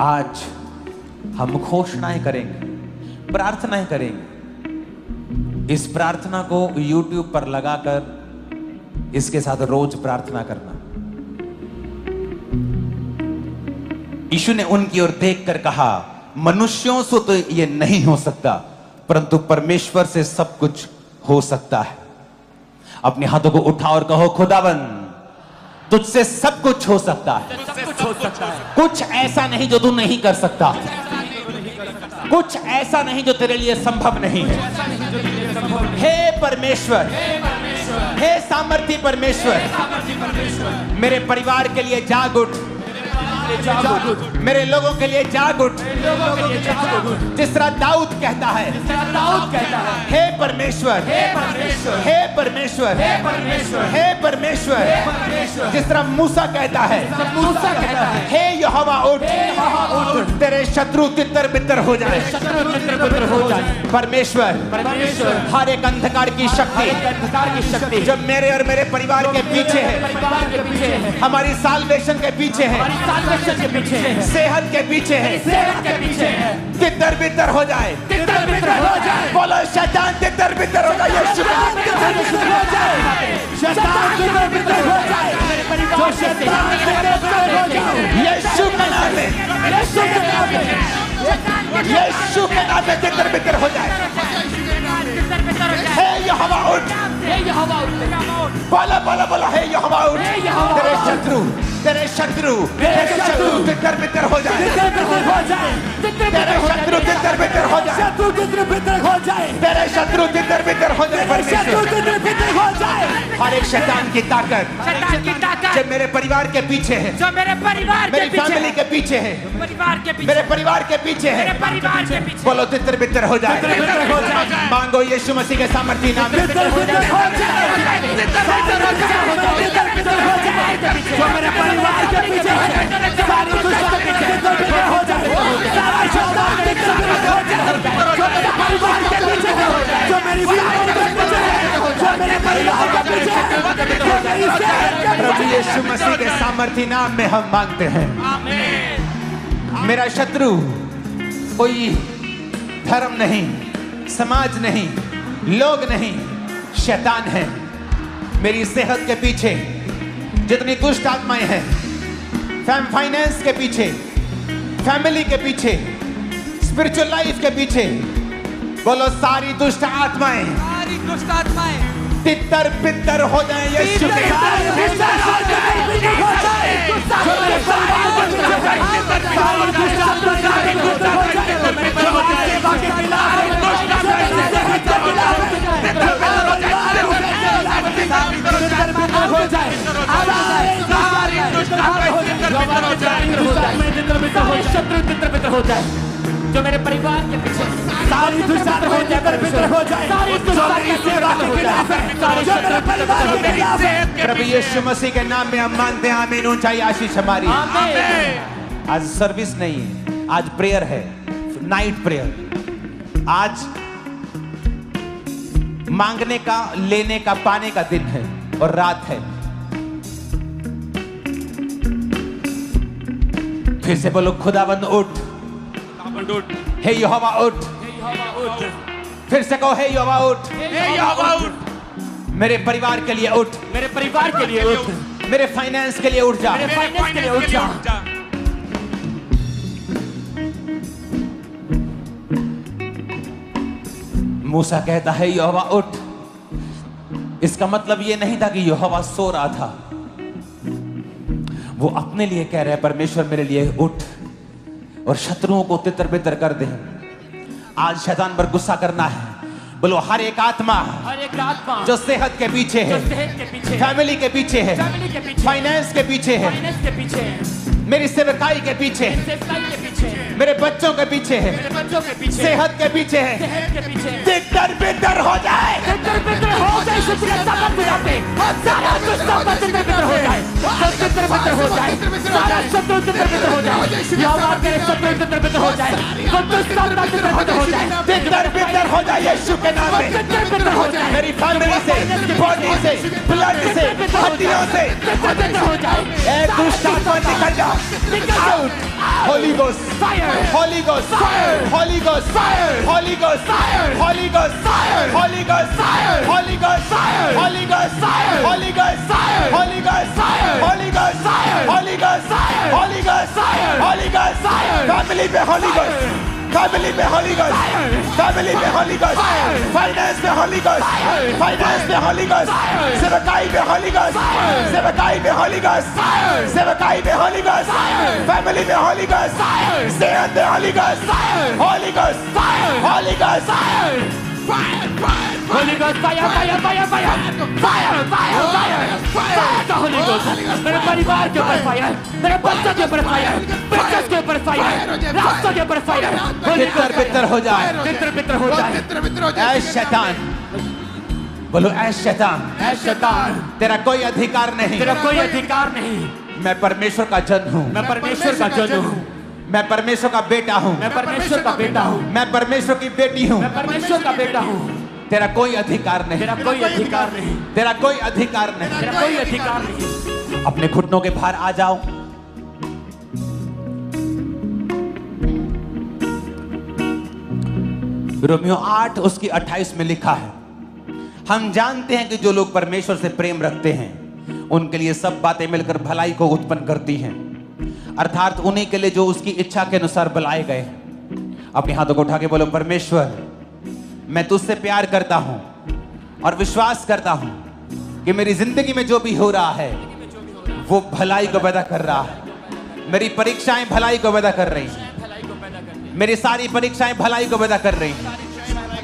आज हम घोषणाएं करेंगे, प्रार्थनाएं करेंगे। इस प्रार्थना को YouTube पर लगाकर इसके साथ रोज प्रार्थना करना। यीशु ने उनकी ओर देखकर कहा, मनुष्यों से तो ये नहीं हो सकता, परंतु परमेश्वर से सब कुछ हो सकता है। अपने हाथों को उठाओ और कहो, खुदावन तुझसे सब कुछ हो सकता है। कुछ ऐसा नहीं जो तू नहीं कर सकता, कुछ ऐसा नहीं जो तेरे लिए संभव नहीं है। हे परमेश्वर, हे सामर्थी परमेश्वर, मेरे परिवार के लिए जाग उठ, मेरे लोगों के लिए जाग उठ। जिस तरह दाऊद कहता है, हे परमेश्वर, हे परमेश्वर, हे परमेश्वर। जिस तरह मूसा कहता है, हे यहोवा उठ, तेरे शत्रु तितर बितर हो जाए। परमेश्वर, हर एक अंधकार की शक्ति जो मेरे और मेरे परिवार के पीछे है, हमारी साल्वेशन के पीछे है, सेहत के पीछे है, तितर बितर हो जाए। बोलो शैतान तितर बितर हो जाए, यीशु के नाम में, यीशु के नाम में तितर बितर हो जाए। हे यहोवा उठ, बोलो बोलो, हे यहोवा उठ। तेरे शत्रु तितर बितर हो जाए, तेरे शत्रु तितर बितर हो जाए, तेरे शत्रु तितर बितर हो जाए। हर एक शैतान की ताकत जो मेरे परिवार के पीछे है, मेरी फैमिली के पीछे है, मेरे परिवार के पीछे है, बोलो तितर बितर हो जाए। मांगो यीशु मसीह के सामर्थी नाम में। परिवार के पीछे सारी हो जाए, परिवार के पीछे जो मेरी प्रभु यीशु मसीह के सामर्थी नाम में हम मांगते हैं। मेरा शत्रु कोई धर्म नहीं, समाज नहीं, लोग नहीं, शैतान है। मेरी सेहत के पीछे जितनी दुष्ट आत्माएं हैं, फाइनेंस के पीछे, फैमिली के पीछे, स्पिरिचुअल लाइफ के पीछे, बोलो सारी दुष्ट आत्माएं तितर बितर हो जाए यीशु के हो जाए। जो मेरे परिवार के पीछे सारी दुष्ट आत्मा हो जाए, सारी प्रभु यीशु मसीह के नाम में हम मांगते हैं। आमीन। ऊंचाई आशीष हमारी। आज सर्विस नहीं है, आज प्रेयर है, नाइट प्रेयर। आज मांगने का, लेने का, पाने का दिन है और रात है। फिर से बोलो, खुदावंद उठ, हे यहोवा उठ। फिर से कहो, हे यहोवा उठ। मेरे परिवार के लिए उठ, मेरे परिवार के लिए उठ, मेरे फाइनेंस के लिए उठ जा, मेरे फाइनेंस के लिए उठ जा। मूसा कहता है, यहोवा उठ। इसका मतलब यह नहीं था कि यहोवा सो रहा था, वो अपने लिए कह रहे हैं, परमेश्वर मेरे लिए उठ और शत्रुओं को तितर बितर कर दे। आज शैतान पर गुस्सा करना है। बोलो, हर एक आत्मा जो सेहत के पीछे है, फैमिली के पीछे है, फाइनेंस के पीछे है, मेरी सेवकाई के पीछे, मेरे बच्चों के पीछे है, सेहत के पीछे है, तितर बितर हो जाए, तितर बितर हो जाए, यीशु के सामर्थ में आते सारा दुष्ट तितर बितर हो जाए, तितर बितर हो जाए, सारा शत्रु तितर बितर हो जाए, यहोवा तेरे शत्रु तितर बितर हो जाए, दुष्ट तितर बितर हो जाए, तितर बितर हो जाए यीशु के नाम में, तितर बितर हो जाए, मेरी फैमिली से, बॉडी से, ब्लड से, हड्डियों से तितर बितर हो जाए, एक दुष्ट आत्मा निकल जा, out, Holi ghost fire, Holi ghost fire, Holi ghost fire, Holi ghost fire, Holi ghost fire, Holi ghost fire, Holi ghost fire, Holi ghost fire, Holi ghost fire, Holi ghost fire, Holi ghost fire, Holi ghost fire, Holi ghost fire, Holi ghost fire, family पे होली गोस्ट, फैमिली पे Holi ghost, family पे Holi ghost, finance पे Holi ghost, finance पे Holi ghost, सेवकाई पे Holi ghost, सेवकाई पे Holi ghost, सेवकाई पे होली गोस्ट, फैमिली पे होली गोस्ट, सेहत पे Holi ghost, Holi ghost, Holi ghost, Holy Ghost fire, fire, fire, fire, fire, fire, fire, fire, Holy Ghost, मेरे परिवार के ऊपर फायर, मेरे बच्चों के ऊपर फायर, बिजनेस के ऊपर फायर, रास्तों के ऊपर फायर, तितर बितर हो जाए, तितर बितर हो जाए, ऐ शैतान, बोलो ऐ शैतान, ऐ शैतान, तेरा कोई अधिकार नहीं, तेरा कोई अधिकार नहीं, मैं परमेश्वर का जन हूँ, मैं परमेश्वर का जन हूँ, मैं परमेश्वर का बेटा हूँ, मैं परमेश्वर का बेटा हूँ, मैं परमेश्वर की बेटी हूँ, मैं परमेश्वर का बेटा हूँ, तेरा कोई अधिकार नहीं, तेरा कोई अधिकार नहीं, तेरा कोई अधिकार नहीं, तेरा कोई अधिकार नहीं, अपने घुटनों के बाहर आ जाओ, रोमियो 8 उसकी 28 में लिखा है, हम जानते हैं कि जो लोग परमेश्वर से प्रेम रखते हैं उनके लिए सब बातें मिलकर भलाई को उत्पन्न करती हैं, अर्थात उन्हीं के लिए जो उसकी इच्छा के अनुसार बुलाए गए। अपने हाथों को उठा के बोलो, परमेश्वर मैं तुझसे प्यार करता हूं और विश्वास करता हूं कि मेरी जिंदगी में जो भी हो रहा है वो भलाई को पैदा कर रहा है, मेरी परीक्षाएं भलाई को पैदा कर रही हैं, मेरी सारी परीक्षाएं भलाई को पैदा कर रही हैं,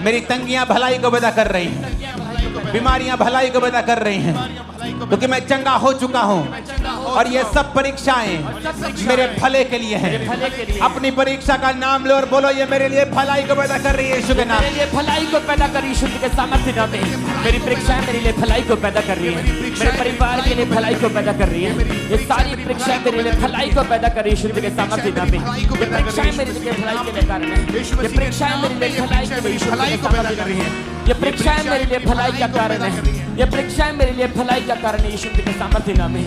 मेरी तंगियां भलाई को पैदा कर रही हैं, बीमारियां भलाई को पैदा कर रही हैं, क्योंकि मैं चंगा हो चुका हूं और ये सब परीक्षाएं मेरे भले के लिए हैं। अपनी परीक्षा का नाम लो और बोलो, ये मेरे लिए भलाई को पैदा कर रही है यीशु के नाम, मेरे लिए भलाई को पैदा कर रही है यीशु के सामर्थ्य नाम में, मेरी परीक्षाएं मेरे लिए भलाई को पैदा कर रही है, मेरे परिवार के लिए भलाई को पैदा कर रही है, ये सारी परीक्षाएं मेरे लिए भलाई को पैदा कर रही है यीशु के सामर्थ्य नाम में, ये परीक्षाएं मेरे लिए भलाई के लिए कारण है, ये परीक्षाएं मेरे लिए भलाई के लिए यीशु के सामर्थ्य नाम में, ये परीक्षाएं मेरे लिए भलाई का कारण है, ये परीक्षाएं मेरे लिए भलाई का कारण है यीशु के सामर्थ्य नाम में।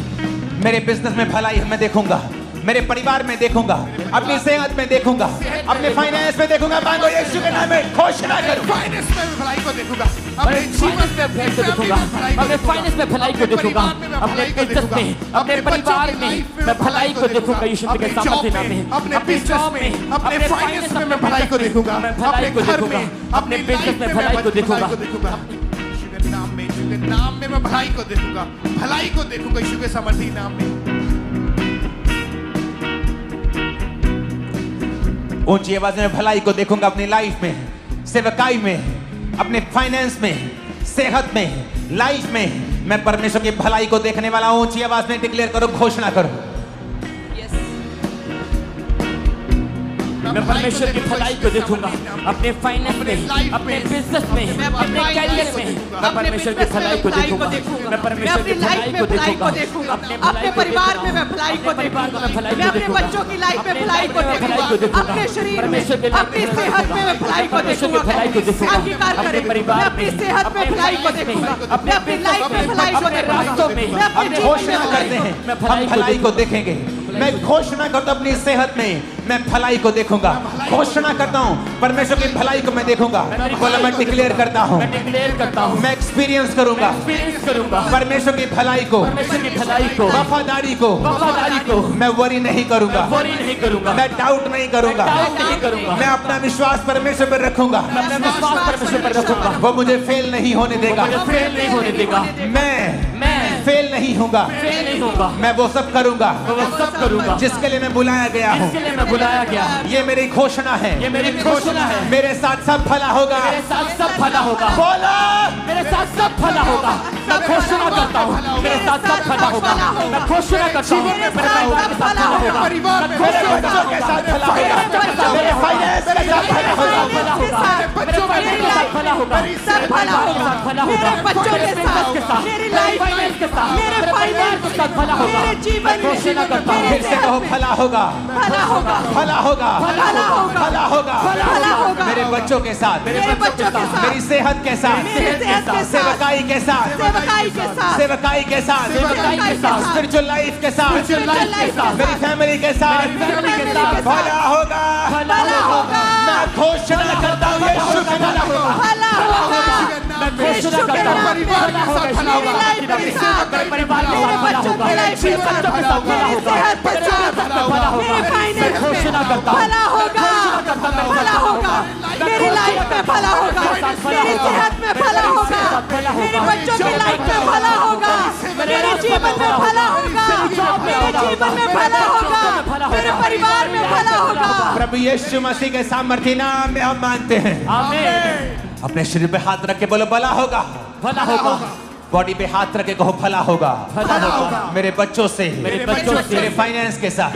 मेरे बिजनेस में भलाई मैं देखूंगा, मेरे परिवार में देखूंगा, अपनी सेहत में देखूंगा, अपने फाइनेंस में देखूंगा, मांगो यीशु के नाम में, घोषणा करो, फाइनेंस में भलाई को देखूंगा, अपने जीवन में भलाई को देखूंगा, अपने फाइनेंस में भलाई को देखूंगा, अपने बिजनेस में, अपने परिवार में मैं भलाई को देखूंगा यीशु के सामर्थ्य नाम में, अपने जॉब में, अपने फाइनेंस में मैं भलाई को देखूंगा, मैं भलाई को देखूंगा, अपने बिजनेस में भलाई को देखूंगा, नाम में मैं भलाई को देखूंगा, भलाई को देखूंगा यीशु के सामर्थी नाम में। ऊंची आवाज में भलाई को देखूंगा, अपनी लाइफ में, सेवकाई में, अपने फाइनेंस में, सेहत में, लाइफ में मैं परमेश्वर की भलाई को देखने वाला हूं। ऊंची आवाज में डिक्लेयर करो, घोषणा करो, मैं परमेश्वर की भलाई को देखूंगा, अपने फाइनेंस में, अपने बिजनेस में, अपने कैरियर में मैं परमेश्वर की भलाई को देखूंगा, मैं परमेश्वर की भलाई को देखूंगा, अपने परिवार में मैं भलाई को देखूंगा, मैं अपने बच्चों की लाइफ में भलाई को देखूंगा, अपने शरीर में, अपनी सेहत में मैं भलाई को देखूंगा, अंगीकार करें, मैं अपनी सेहत में भलाई को देखूंगा, मैं अपनी लाइफ में भलाई को देखूंगा, मैं अपनी घोषणा करते हैं हम भलाई को देखेंगे। मैं घोषणा करता हूं अपनी सेहत में मैं भलाई को देखूंगा, घोषणा करता हूं परमेश्वर की भलाई को मैं देखूंगा, बोला मैं डिक्लेयर करता हूं, मैं एक्सपीरियंस करूंगा परमेश्वर की भलाई को, वफादारी को मैं वरी नहीं करूंगा, मैं डाउट नहीं करूंगा, मैं अपना विश्वास परमेश्वर पर रखूंगा, वो मुझे फेल नहीं होने देगा, मैं फेल नहीं होगा, मैं वो सब करूंगा जिसके लिए मैं बुलाया गया हूँ। ये मेरी घोषणा है, मेरे साथ सब भला होगा, बोलो मेरे साथ सब भला होगा, मैं घोषणा करता हूँ मेरे साथ सब भला होगा, मैं घोषणा करता हूँ मेरे साथ भला होगा, परिवार में मेरे बच्चों के साथ भला होगा, भला होगा, सब भला होगा, भला होगा, मेरे बच्चों के साथ, मेरी लाइफ के साथ, मेरे फाइनेंस के साथ भला होगा, मेरे जीवन में, घोषणा करता हूं, फिर से कहो भला होगा, भला होगा, भला होगा, भला होगा, भला होगा, भला होगा, मेरे बच्चों के साथ, मेरे बच्चों के साथ, मेरी सेहत के साथ, मेरी सेहत के साथ, सेवकाई के साथ, सेवकाई के साथ, सेवकाई के साथ, सेवकाई के साथ, स्पिरिचुअल लाइफ के साथ, स्पिरिचुअल लाइफ के साथ, मेरी फैमिली के साथ, भला होगा, भला होगा, मैं घोषणा करता हूँ यीशु के नाम में भला होगा, मैं घोषणा करता हूं, भला होगा, मेरी लाइफ के साथ, मेरे परिवार के साथ भला होगा, मेरे लाइफ के साथ, बच्चों के साथ भला मेरी होगा, सेहत के साथ, भला होगा, मेरे फाइनेंस में घोषणा करता हूं, भला होगा, भला होगा, मेरी लाइफ में भला होगा, मेरी सेहत में भला होगा, मेरे बच्चों की लाइफ में भला होगा, मेरे जीवन में भला होगा, मेरे जीवन में भला होगा, मेरे परिवार में भला होगा। प्रभु यीशु मसीह के सामर्थ्य नाम में हम मानते हैं। आमीन। अपने शरीर पे हाथ रख के बोलो भला होगा, भला होगा, बॉडी पे हाथ रख के कहो भला होगा, भला होगा, मेरे बच्चों से, मेरे बच्चों से, मेरे फाइनेंस के साथ,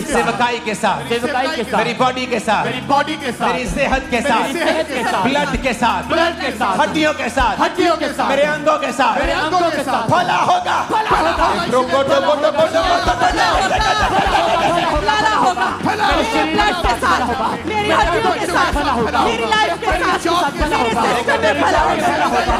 सेवकाई के साथ, सेवकाई के साथ, मेरी बॉडी के साथ, मेरी बॉडी के साथ, मेरी सेहत के साथ, सेहत के साथ, ब्लड के साथ, ब्लड के साथ, हड्डियों के साथ, हड्डियों के साथ, मेरे अंगों के साथ, मेरे अंगों के साथ भला होगा, भला होगा, भला होगा, मेरे ब्लड के साथ, मेरी हड्डियों के साथ, मेरी लाइफ के साथ, मेरे सिस्टम में भला होगा,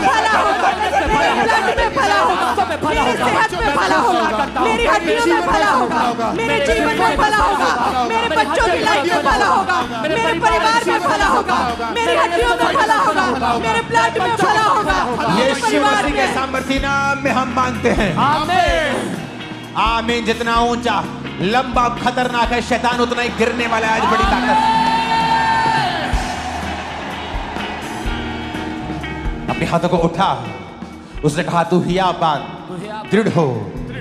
भला होगा, मेरे ब्लड में भला होगा, मेरी सेहत में भला होगा, मेरी हड्डियों में भला होगा, मेरे जीवन में भला होगा, मेरे बच्चों की लाइफ में भला होगा, मेरे परिवार में भला होगा, मेरी हड्डियों में भला होगा, मेरे ब्लड में भला होगा, मेरे यीशु परिवार मसीह के में। सामर्थ्य नाम में हम मानते हैं। आमीन। आमीन। जितना ऊंचा, लंबा, खतरनाक है शैतान, उतना ही गिरने वाला है। आज बड़ी ताकत। अपने हाथों को उठा, उसने कहा तू हियाबान, दृढ़ हो,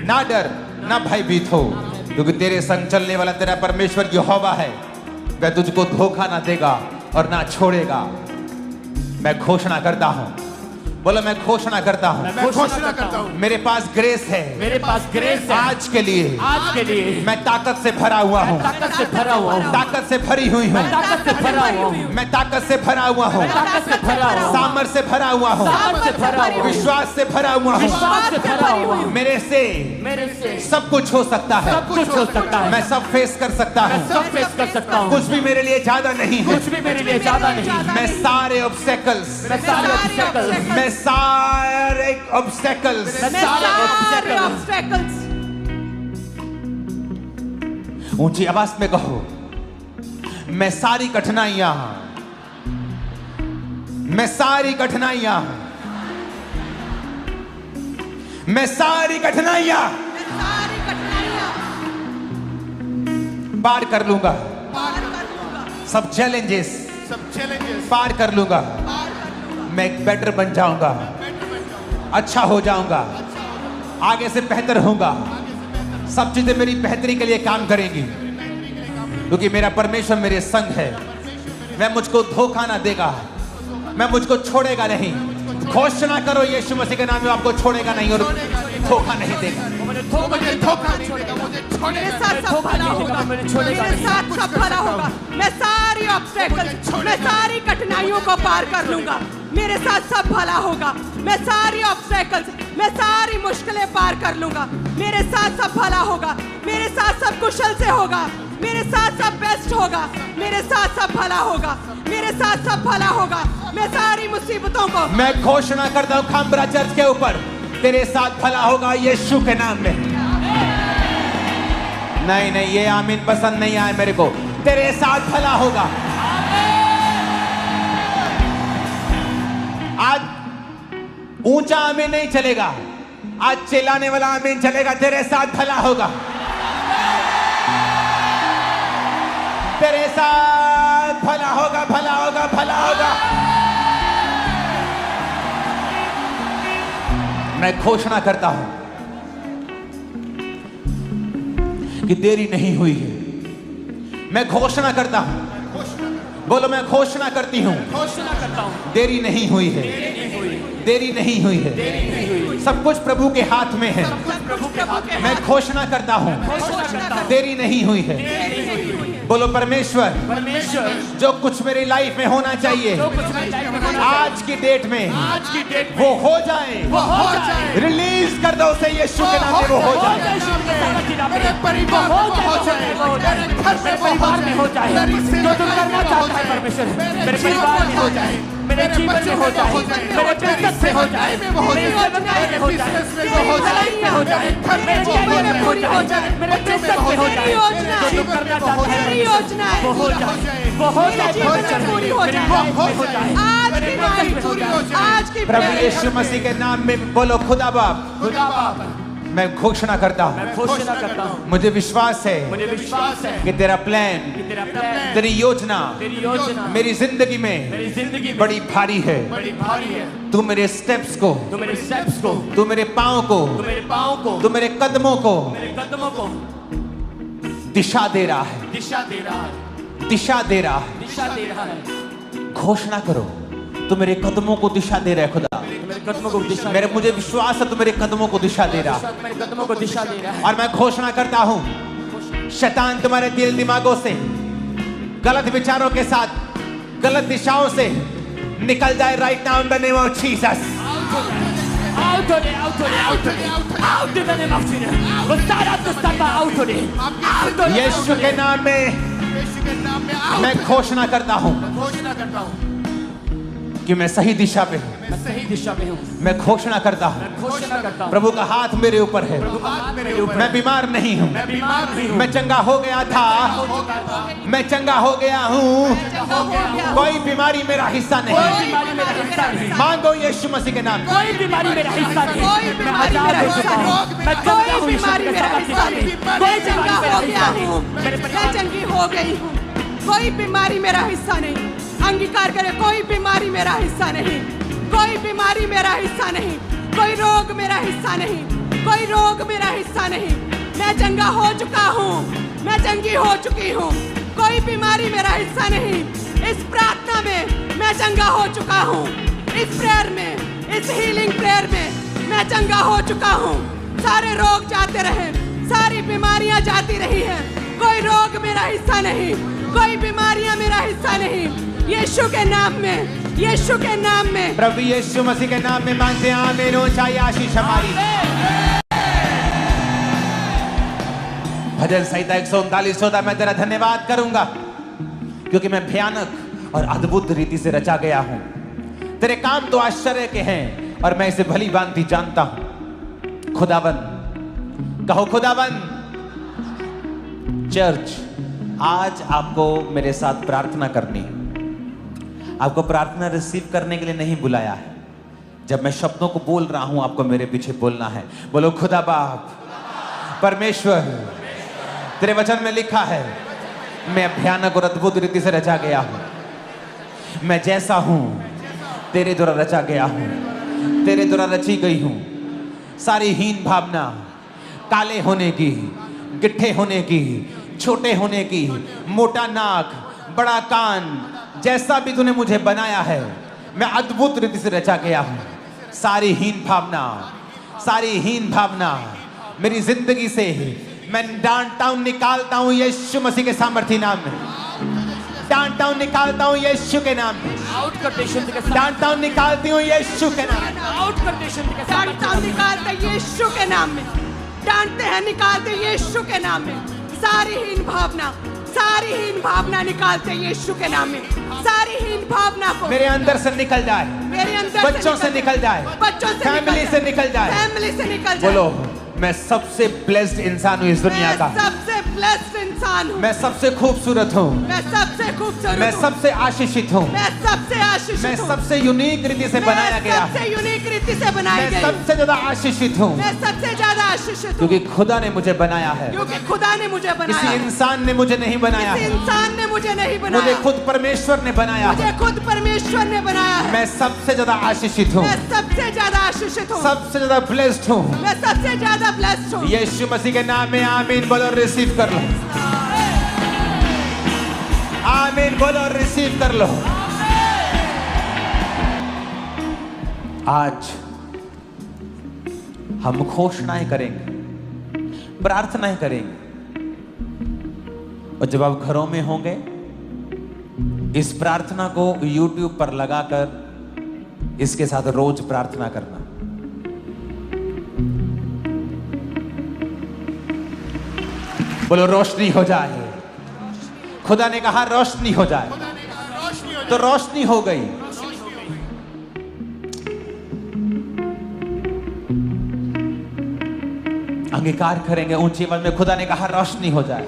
ना डर, ना भयभीत हो, क्योंकि तेरे संग चलने वाला तेरा परमेश्वर यहोवा है। वह तुझको धोखा ना देगा और ना छोड़ेगा। मैं घोषणा करता हूं, बोलो मैं घोषणा करता हूं, मैं घोषणा करता हूं, मेरे पास ग्रेस है, मेरे पास ग्रेस है आज के लिए, आज के लिए। मैं ताकत से भरा हुआ हूँ, ताकत से भरा हुआ हूँ, ताकत से भरी हुई हूँ, ताकत से भरा हुआ हूँ, मैं ताकत से भरा हुआ हूँ, ताकत से भरा हुआ हूँ, सामर्थ से भरा हुआ हूँ, सामर्थ से भरा हुआ हूँ, विश्वास से भरा हुआ हूँ। विश्वास से भरा हुआ हूँ। मेरे मेरे से सब कुछ हो सकता है, सब कुछ हो सकता है। मैं सब फेस कर सकता मैं हूँ। सब फेस कर सकता हूँ। कुछ भी मेरे लिए ज्यादा नहीं है। कुछ भी मेरे लिए ज्यादा नहीं। मैं सारे ऑब्स्टेकल्स, मैं सारे obstacles, मैं सारे ऑब्स्टेकल्स, मैं मैं सारे सारे obstacles, ऑब्स्टेकल्स, ऊंची आवाज में कहो, मैं सारी कठिनाइयां, मैं सारी कठिनाइयां, मैं सारी कठिनाइयां सारी कठिनाइयां पार कर लूंगा। पार कर लूंगा, सब चैलेंजेस सब चैलेंजेस पार कर लूंगा। पार कर लूंगा, मैं एक बेटर बन जाऊंगा, अच्छा हो जाऊंगा, आगे से बेहतर होऊंगा। सब चीजें मेरी बेहतरी के लिए काम करेंगी, क्योंकि मेरा परमेश्वर मेरे संग है। वह मुझको धोखा ना देगा, मैं मुझको छोड़ेगा नहीं। घोषणा करो यीशु मसीह के नाम में, आपको छोड़ेगा नहीं और धोखा नहीं देगा। मुझे धोखा नहीं देगा, मुझे मेरे छोड़ेगा साथ सब भला होगा, मेरे साथ सब भला होगा। मैं सारी ऑब्स्टेकल्स, मैं सारी कठिनाइयों को पार कर लूंगा। मेरे साथ सब भला होगा। मैं सारी ऑब्स्टेकल्स, मैं सारी मुश्किलें पार कर लूंगा। मेरे साथ सब भला होगा, मेरे साथ सब कुशल से होगा, मेरे साथ सब बेस्ट होगा, मेरे साथ सब भला होगा, मेरे साथ सब भला होगा। मैं सारी मुसीबतों को, मैं घोषणा करता हूं खामरा चर्च के ऊपर, तेरे साथ भला होगा यीशु के नाम में। नहीं नहीं, ये आमीन पसंद नहीं आए मेरे को। तेरे साथ भला होगा। आज ऊंचा आमीन नहीं चलेगा, आज चिल्लाने वाला आमीन चलेगा। तेरे साथ भला होगा, तेरे साथ भला होगा, भला होगा, भला होगा। मैं घोषणा करता हूं कि देरी नहीं हुई है। मैं घोषणा करता हूं, बोलो मैं घोषणा करती हूं, घोषणा करता हूँ, देरी नहीं हुई है, देरी नहीं हुई है। सब कुछ प्रभु के हाथ में है। प्रभु के हाथ में मैं घोषणा करता हूं, घोषणा करता हूँ, देरी नहीं हुई है। बोलो परमेश्वर, परमेश्वर जो कुछ मेरी लाइफ में होना चाहिए जो कुछ मेरी लाइफ में होना आज की डेट में आज की डेट में वो हो जाए। वो हो जाए। रिलीज कर दो उसे यीशु के नाम में वो हो जाए। मेरे परिवार में वो हो जाए, मेरे घर में वो हो जाए, हो जाए मेरी जो सेवा तुम करना चाहता है परमेश्वर, मेरे परिवार में हो जाए, मेरे जीवन में हो जाए, मेरे बिजनेस में हो जाए, मेरे सेवकाई में हो जाए, मेरे भलाई में हो जाए, मेरे करियर में हो जाए, मेरे बिजनेस में हो जाए, जो तुम करना चाहता है मेरी योजना है वो हो जाए, वो हो जाए परमेश्वर, पूरी हो मेरे जाए, लाइफ में हो जाए, आज मेरे की बिजनेस में हो जाए। नाइट, आज की प्रभु prayer यीशु मसीह के नाम में बोलो खुदा बाप, खुदा बाप, मैं घोषणा करता हूँ, मैं घोषणा करता हूँ, मुझे विश्वास है मुझे विश्वास है कि तेरा प्लान, कि तेरा प्लान, तेरी योजना तेरी योजना मेरी जिंदगी में मेरी जिंदगी में बड़ी भारी है। बड़ी भारी है। तू मेरे स्टेप्स को, तू मेरे स्टेप्स को, तू मेरे पाँव को, तू मेरे पाँव को, तू मेरे कदमों को मेरे कदमों को दिशा दे रहा है, दिशा दे रहा है, दिशा दे रहा है। दिशा दे रहा है। घोषणा करो, तू मेरे कदमों को दिशा दे रहा है खुदा। तू मेरे कदमों को दिशा मेरे मुझे विश्वास है तू मेरे कदमों को दिशा दे रहा है। मेरे कदमों को दिशा दे रहा है। और मैं घोषणा करता हूँ शैतान तुम्हारे दिल दिमागों से गलत विचारों के साथ गलत दिशाओं से निकल जाए right now in the name of Jesus. Out of it, out of it, out of it, out in the name of Jesus. वो सारा दुष्टता out of it, out of it, यीशु के नाम में यीशु के नाम में आओ। मैं घोषणा करता हूँ घोषणा करता हूँ कि मैं सही दिशा पे हूँ। मैं सही दिशा में हूँ। मैं घोषणा करता हूँ मैं घोषणा करता हूँ प्रभु का हाथ मेरे ऊपर है। प्रभु का हाथ मेरे ऊपर मैं बीमार नहीं हूँ, मैं बीमार नहीं हूँ। मैं चंगा हो गया था, मैं चंगा हो गया हूँ। कोई बीमारी मेरा हिस्सा कोई नहीं। बीमारी मेरा हिस्सा नहीं। मांगो यीशु मसीह के नाम में। कोई बीमारी मेरा हिस्सा नहीं। कोई मैं बीमारी आजाद मेरा हो चुका हिस्सा हूँ। नहीं। मैं चंगा हूँ कोई यीशु बीमारी के मेरा साथ हिस्सा नहीं। नहीं। कोई मैं चंगा बीमारी मेरा हो गया हिस्सा नहीं। हूँ, मेरे मैं परिवार चंगी हो गई हूँ। कोई बीमारी मेरा हिस्सा नहीं। अंगीकार करे, कोई बीमारी मेरा हिस्सा नहीं, कोई बीमारी मेरा हिस्सा नहीं, कोई रोग मेरा हिस्सा नहीं, कोई रोग मेरा हिस्सा नहीं। मैं चंगा हो चुका हूँ, मैं चंगी हो चुकी हूँ। कोई बीमारी मेरा हिस्सा नहीं। इस प्रार्थना में मैं चंगा हो चुका हूँ। इस प्रेयर में, इस हीलिंग प्रेयर में मैं चंगा हो चुका हूँ। सारे रोग जाते रहे, सारी बीमारियां जाती रही हैं। कोई रोग मेरा हिस्सा नहीं, कोई बीमारियां मेरा हिस्सा नहीं। यीशु के नाम में, यीशु के नाम में, प्रभु यीशु मसीह के नाम में मानते हैं आमीन। ऊंचाई आशीष हमारी। भजन संहिता 139 14 मैं तेरा धन्यवाद करूंगा क्योंकि मैं भयानक और अद्भुत रीति से रचा गया हूं। तेरे काम तो आश्चर्य के हैं और मैं इसे भली भांति जानता हूं। खुदावन, कहो खुदावन। चर्च, आज आपको मेरे साथ प्रार्थना करनी है। आपको प्रार्थना रिसीव करने के लिए नहीं बुलाया है। जब मैं शब्दों को बोल रहा हूं आपको मेरे पीछे बोलना है। बोलो खुदा बाप, परमेश्वर, तेरे वचन में लिखा है मैं भयानक और अद्भुत रीति से रचा गया हूं। मैं जैसा हूं तेरे द्वारा रचा गया हूं, तेरे द्वारा रची गई हूं। सारी हीन भावना, काले होने की, गिट्ठे होने की, छोटे होने की, मोटा नाक, बड़ा कान, जैसा भी तूने मुझे बनाया है मैं अद्भुत रीति से रचा गया हूं। सारी हीन भावना, सारी हीन भावना मेरी जिंदगी से मैं डांटता हूं, निकालता हूं यीशु मसीह के सामर्थी नाम में। डांटता हूं, निकालता हूं यीशु के नाम में। आउट कर दे शुद्ध के साथ। डांटता हूं, निकालती हूं यीशु के नाम में। आउट कर दे शुद्ध के साथ। डांटता हूं, निकालते यीशु के नाम में। डांटते हैं, निकालते यीशु के नाम में। सारी हीन भावना, सारी हीन भावना निकालते यीशु के नाम में। सारी हीन भावना को मेरे अंदर से निकल जाए, मेरे अंदर बच्चों से निकल जाए, बच्चों से फैमिली से निकल जाए। फैमिली से निकल जाए। बोलो, मैं सबसे ब्लेस्ड इंसान हूं इस दुनिया मैं का। सबसे ब्लेस्ड इंसान हूँ। मैं सबसे खूबसूरत हूं। मैं सबसे खूबसूरत मैं हूँ। सबसे आशीषित हूं। मैं सबसे आशीषित मैं हूँ। सबसे यूनिक रीति से बनाया गया हूं। सबसे यूनिक रीति से बनाई मैं गई। सबसे ज्यादा आशीषित हूं मैं सबसे ज्यादा आशीषित हूँ क्योंकि खुदा ने मुझे बनाया है। क्योंकि खुदा ने मुझे बनाया किसी है। इंसान ने मुझे नहीं बनाया किसी है। इंसान ने मुझे नहीं बनाया। मुझे खुद परमेश्वर ने बनाया मुझे है। खुद परमेश्वर ने बनाया है। मैं सबसे ज्यादा आशीषित हूं, मैं सबसे ज्यादा आशीषित हूँ। सबसे ज्यादा ब्लेस्ड हूं। मैं सबसे ज्यादा ब्लेस्ड हूँ। यीशु मसीह के नाम में आमीन बोलो, रिसीव कर लो। आमीन बोलो, रिसीव कर लो। आज हम घोषणाएं करेंगे, प्रार्थनाएं करेंगे और जब आप घरों में होंगे, इस प्रार्थना को YouTube पर लगाकर इसके साथ रोज प्रार्थना करना। बोलो रोशनी हो जाए। खुदा ने कहा रोशनी हो जाए, तो रोशनी हो गई। अंगीकार करेंगे ऊंची आवाज में, खुदा ने कहा रोशनी हो जाए।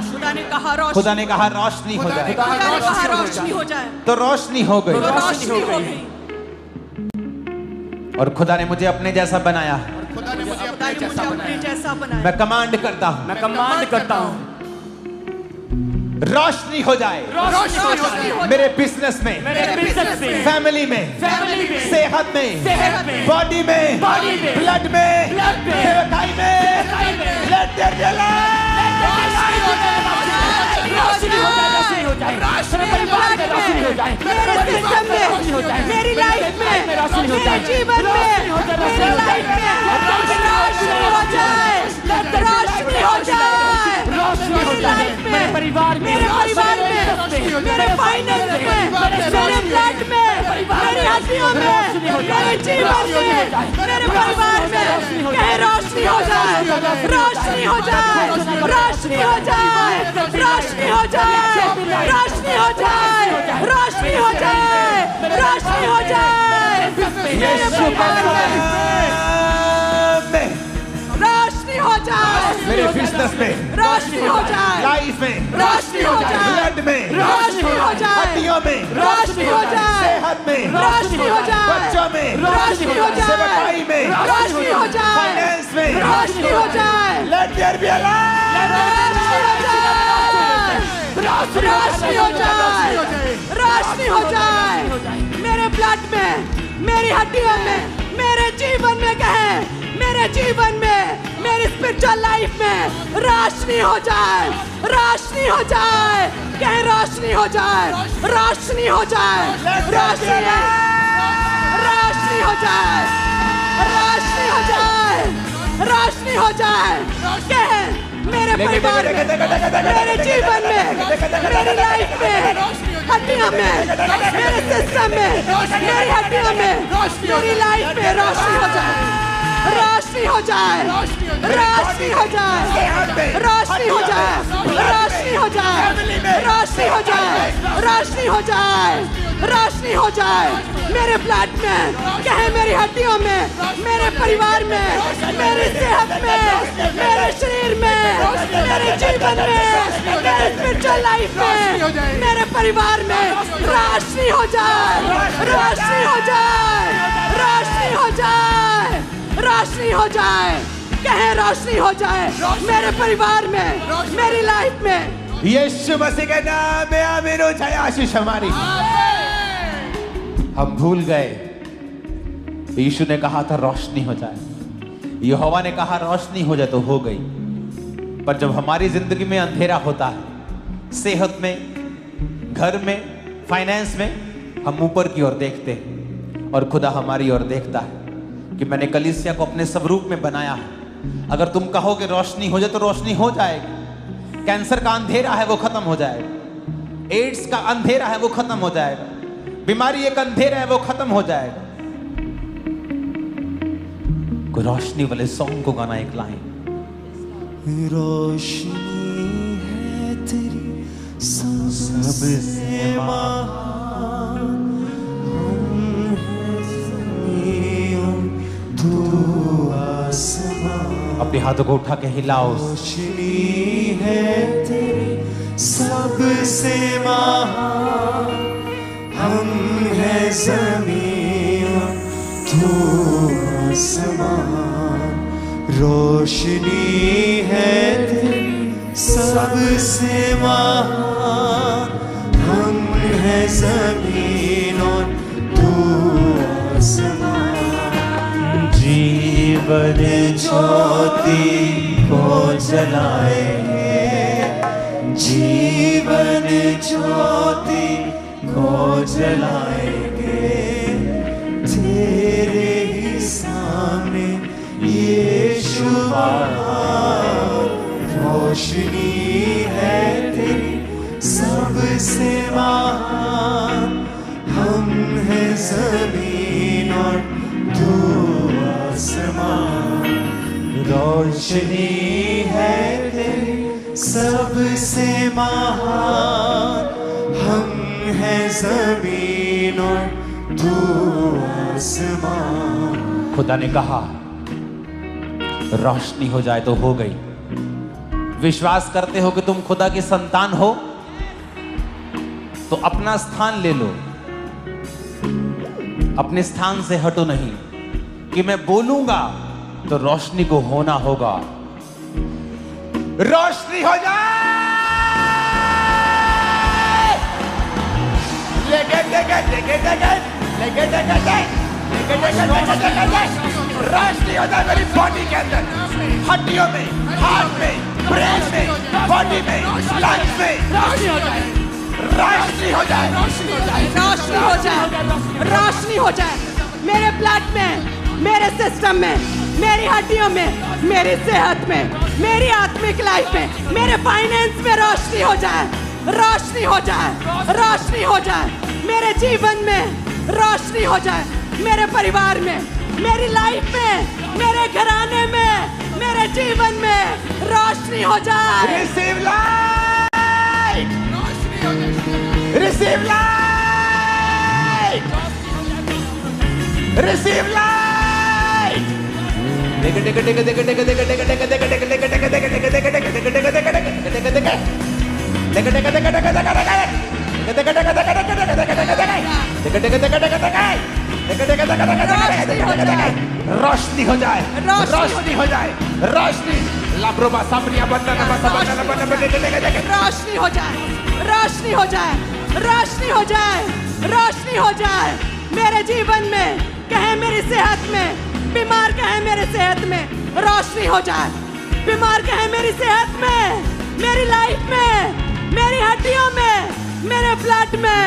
खुदा ने कहा रोशनी, खुदा ने कहा रोशनी हो जाए, खुदा ने कहा रोशनी हो जाए, तो रोशनी हो गई। तो रोशनी हो गई। और खुदा ने मुझे अपने जैसा बनाया। खुदा ने मुझे खुदा ने मुझे अपने जैसा बनाया। मैं कमांड करता हूं, मैं कमांड करता हूं, रोशनी हो जाए रोशनी हो मेरे बिजनेस में, मेरे बिजनेस में, फैमिली में, फैमिली में, सेहत में, सेहत में, बॉडी में, बॉडी में, ब्लड में, ब्लड में, सेवकाई में, लेट देयर बी लाइट। रोशनी हो जाए, रोशनी हो जाए, मेरे परिवार में रोशनी हो जाए, मेरे सिस्टम में, मेरी लाइफ में, रोशनी हो जाए, मेरे जीवन में, मेरी लाइफ में रोशनी हो जाए, रोशनी हो जाए, रोशनी हो जाए, मेरे परिवार में, मेरे परिवार में, मेरे फाइनेंस में, मेरे ब्लड में, मेरी हड्डियों में, मेरे जीवन में, मेरे परिवार में कहीं रोशनी हो जाए, रोशनी हो जाए, रोशनी हो जाए, रोशनी हो जाए, रोशनी हो जाए, रोशनी हो जाए, रोशनी हो जाए, मेरे परिवार में रोशनी हो जाए, मेरे बिजनेस में, रोशनी हो जाए, लाइफ में, रोशनी हो जाए, ब्लड में, रोशनी हो जाए, हड्डियों में, रोशनी हो जाए, सेहत में, रोशनी हो जाए, बच्चों में, रोशनी हो जाए, सेवकाई में, रोशनी हो जाए, फाइनेंस में, रोशनी हो जाए, लेट देयर बी लाइट। रोशनी हो जाए, रोशनी हो जाए, रोशनी हो जाए, मेरे ब्लड में, मेरी हड्डियों में, मेरे जीवन में कहे, मेरे जीवन में, मेरी स्पिरिचुअल लाइफ में रोशनी हो जाए, रोशनी हो जाए, कहे रोशनी हो जाए, रोशनी हो जाए, रोशनी रोशनी हो जाए, रोशनी हो जाए, रोशनी हो जाए, कहे मेरे परिवार में, मेरे जीवन में, मेरी लाइफ में, हड्डियों में, मेरे सिस्टम में, मेरी हड्डियों में, मेरी लाइफ में रोशनी हो जाए, रोशनी हो जाए, रोशनी हो जाए, रोशनी हो जाए, रोशनी हो जाए, रोशनी हो जाए, रोशनी हो जाए, रोशनी हो जाए, मेरे ब्लड में, कहे मेरी हड्डियों में, मेरे परिवार में, मेरी सेहत में, मेरे शरीर में, मेरे जीवन में, मेरे स्पिरिचुअल लाइफ में, मेरे परिवार में रोशनी हो जाए, रोशनी हो जाए, रोशनी हो जाए, रोशनी हो जाए, कहे रोशनी हो जाए, मेरे परिवार में, मेरी लाइफ में। यीशु मसीह के नाम में आमीन हो जाए। आशीष हमारी। हम भूल गए, यीशु ने कहा था रोशनी हो जाए, यहोवा ने कहा रोशनी हो जाए, तो हो गई। पर जब हमारी जिंदगी में अंधेरा होता है, सेहत में, घर में, फाइनेंस में, हम ऊपर की ओर देखते हैं और खुदा हमारी ओर देखता है कि मैंने कलीसिया को अपने स्वरूप में बनाया है। अगर तुम कहोगे रोशनी हो जाए, तो रोशनी हो जाएगी। कैंसर का अंधेरा है वो खत्म हो जाएगा, एड्स का अंधेरा है वो खत्म हो जाएगा, बीमारी एक अंधेरा है वो खत्म हो जाएगा। कोई रोशनी वाले सॉन्ग को गाना एक लाइन। रोशनी है तेरी सबसे महान, हम हैं ज़मीन, तू आसमान। अपने हाथों को उठा के हिलाओ। रोशनी है तेरी सबसे महान, हम हैं ज़मीन, तू आसमान। रोशनी है तेरी सबसे महान, हम हैं ज़मीन और तू आसमान। जीवन ज्योति को जलाएंगे, जीवन ज्योति को जलाएंगे, तेरे ही सामने यीशु रोशनी है तेरी सबसे महान, हम हैं जमीन और तू आसमान। रोशनी है तेरी सबसे महान, हम हैं जमीन और तू आसमान। खुदा ने कहा रोशनी हो जाए तो हो गई। विश्वास करते हो कि तुम खुदा की संतान हो तो अपना स्थान ले लो, अपने स्थान से हटो नहीं कि मैं बोलूंगा तो रोशनी को होना होगा। रोशनी हो जाए, रोशनी हो जाए मेरी बॉडी के अंदर, हड्डियों में, हार्ट में, ब्रेन में, बॉडी में, लंग्स में। रोशनी हो जाए, रोशनी हो जाए, रोशनी हो जाए, रोशनी हो जाए मेरे ब्लड में, मेरे सिस्टम में, मेरी हड्डियों में, मेरी सेहत में, मेरी आत्मिक लाइफ में, मेरे फाइनेंस में रोशनी हो जाए, रोशनी हो जाए, रोशनी हो जाए मेरे जीवन में, रोशनी हो जाए मेरे परिवार में, मेरी लाइफ में, मेरे घराने में, मेरे जीवन में रोशनी हो जाए। Receive light, receive light, receive light. रोशनी हो जाए, रोशनी हो जाए, रोशनी। लाब्रोबा सामरिया बनना रोशनी हो जाए, रोशनी हो जाए, रोशनी हो जाए, रोशनी हो जाए मेरे जीवन में, कहे मेरी सेहत में, बीमार कहे मेरे सेहत में रोशनी हो जाए, बीमार कहे मेरी सेहत में, मेरी लाइफ में, मेरी हड्डियों में, मेरे ब्लड में,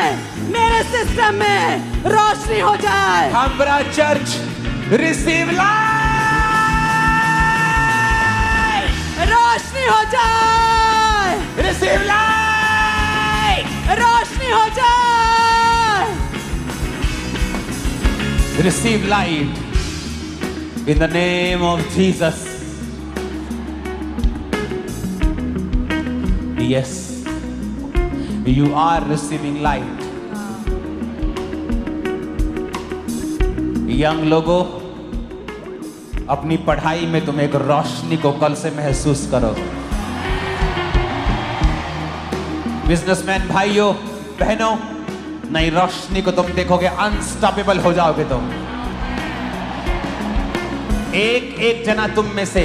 मेरे सिस्टम में रोशनी हो जाए। हमारा चर्च रिसीव लाइट, रोशनी हो जाए, रिसीव लाइट, रोशनी हो जाए। receive light in the name of Jesus. Yes, you are receiving light. Young लोगों, अपनी पढ़ाई में तुम एक रोशनी को कल से महसूस करो। बिजनेसमैन भाइयों बहनों, नई रोशनी को तुम देखोगे, अनस्टॉपेबल हो जाओगे तुम। एक एक जना तुम में से,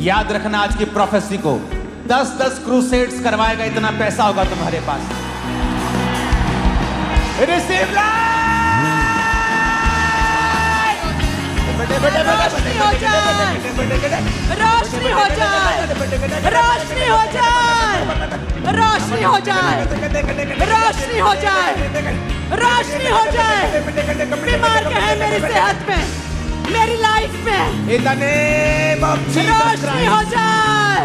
याद रखना आज की प्रोफेसी को, 10-10 क्रूसेड्स करवाएगा, इतना पैसा होगा तुम्हारे पास। रिसीव रोशनी हो जाए, रोशनी हो जाए, रोशनी हो जाए, रोशनी हो जाए, रोशनी हो जाए, रोशनी हो जाए। बीमार कहे मेरी सेहत में, मेरी लाइफ में, In the name of Jesus रोशनी हो Christ. जाए।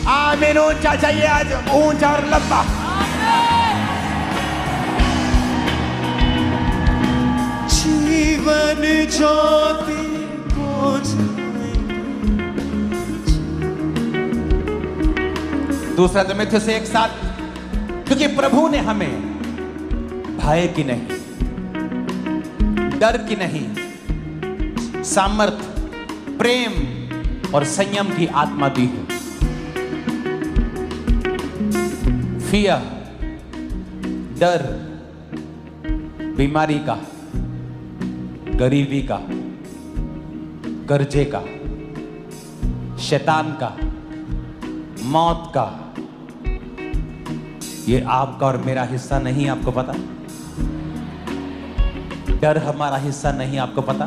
आमीन। ऊंचा चाहिए आज, ऊंचा और लंबा। जीवन ज्योति को दूसरा तिमुथियुस से एक साथ, क्योंकि प्रभु ने हमें भय की नहीं, डर की नहीं, सामर्थ, प्रेम और संयम की आत्मा दी है। फियर, डर, बीमारी का, गरीबी का, कर्जे का, शैतान का, मौत का, ये आपका और मेरा हिस्सा नहीं। आपको पता? डर हमारा हिस्सा नहीं, आपको पता?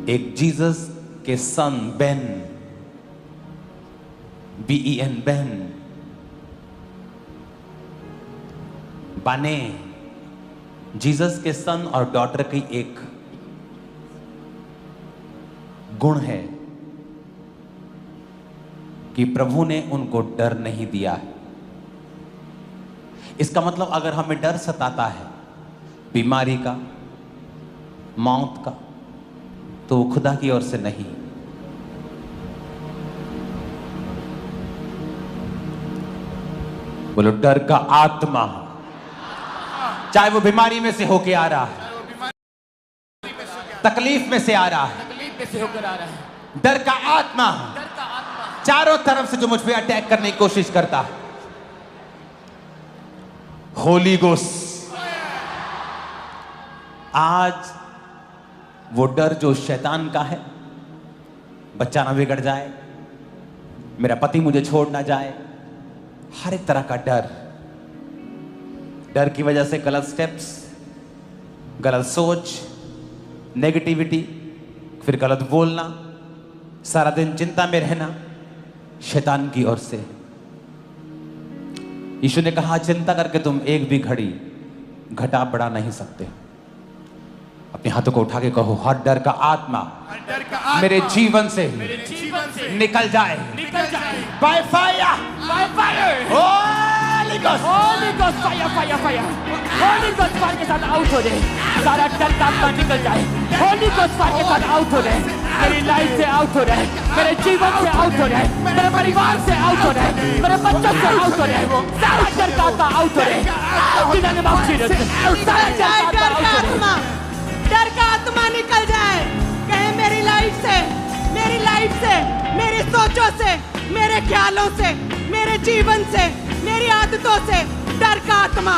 एक जीसस के सन बेन, BEN, बेन, बाने, जीसस के सन और डॉटर की एक गुण है कि प्रभु ने उनको डर नहीं दिया है। इसका मतलब अगर हमें डर सताता है बीमारी का, मौत का, तो वो खुदा की ओर से नहीं। बोलो डर का आत्मा, चाहे वो बीमारी में से होके आ रहा है, तकलीफ में से आ रहा है, तकलीफ में से होकर आ रहा है, डर का आत्मा डर का आत्मा चारों तरफ से जो मुझ पे अटैक करने की कोशिश करता है, होली गोस्ट आज वो डर जो शैतान का है, बच्चा ना बिगड़ जाए, मेरा पति मुझे छोड़ ना जाए, हर एक तरह का डर, डर की वजह से गलत स्टेप्स, गलत सोच, नेगेटिविटी, फिर गलत बोलना, सारा दिन चिंता में रहना, शैतान की ओर से। यीशु ने कहा चिंता करके तुम एक भी घड़ी घटा बढ़ा नहीं सकते। अपने हाथों को उठा के कहो हर डर का आत्मा मेरे जीवन से निकल जाए, by fire, by fire, Holi ghost, Holi ghost, fire fire fire, Holi ghost fire के साथ आउट हो जाए, सारा डर का आत्मा निकल जाए, होली गोस्ट फायर के साथ आउट हो जाए, मेरी लाइफ से आउट हो जाए, मेरे जीवन से आउट हो जाए, मेरे परिवार से आउट हो जाए, मेरे बच्चों से आउट हो जाए, सारा डर का आत्मा आउट हो जाए, बिना नमक चीरत, सारा डर का आत्मा आउट हो जाए, डर का आत्मा निकल जाए। कहे मेरी लाइफ से, मेरी लाइफ से, मेरी सोचों से, मेरे ख्यालों से, मेरे जीवन से, मेरी आदतों से डर का आत्मा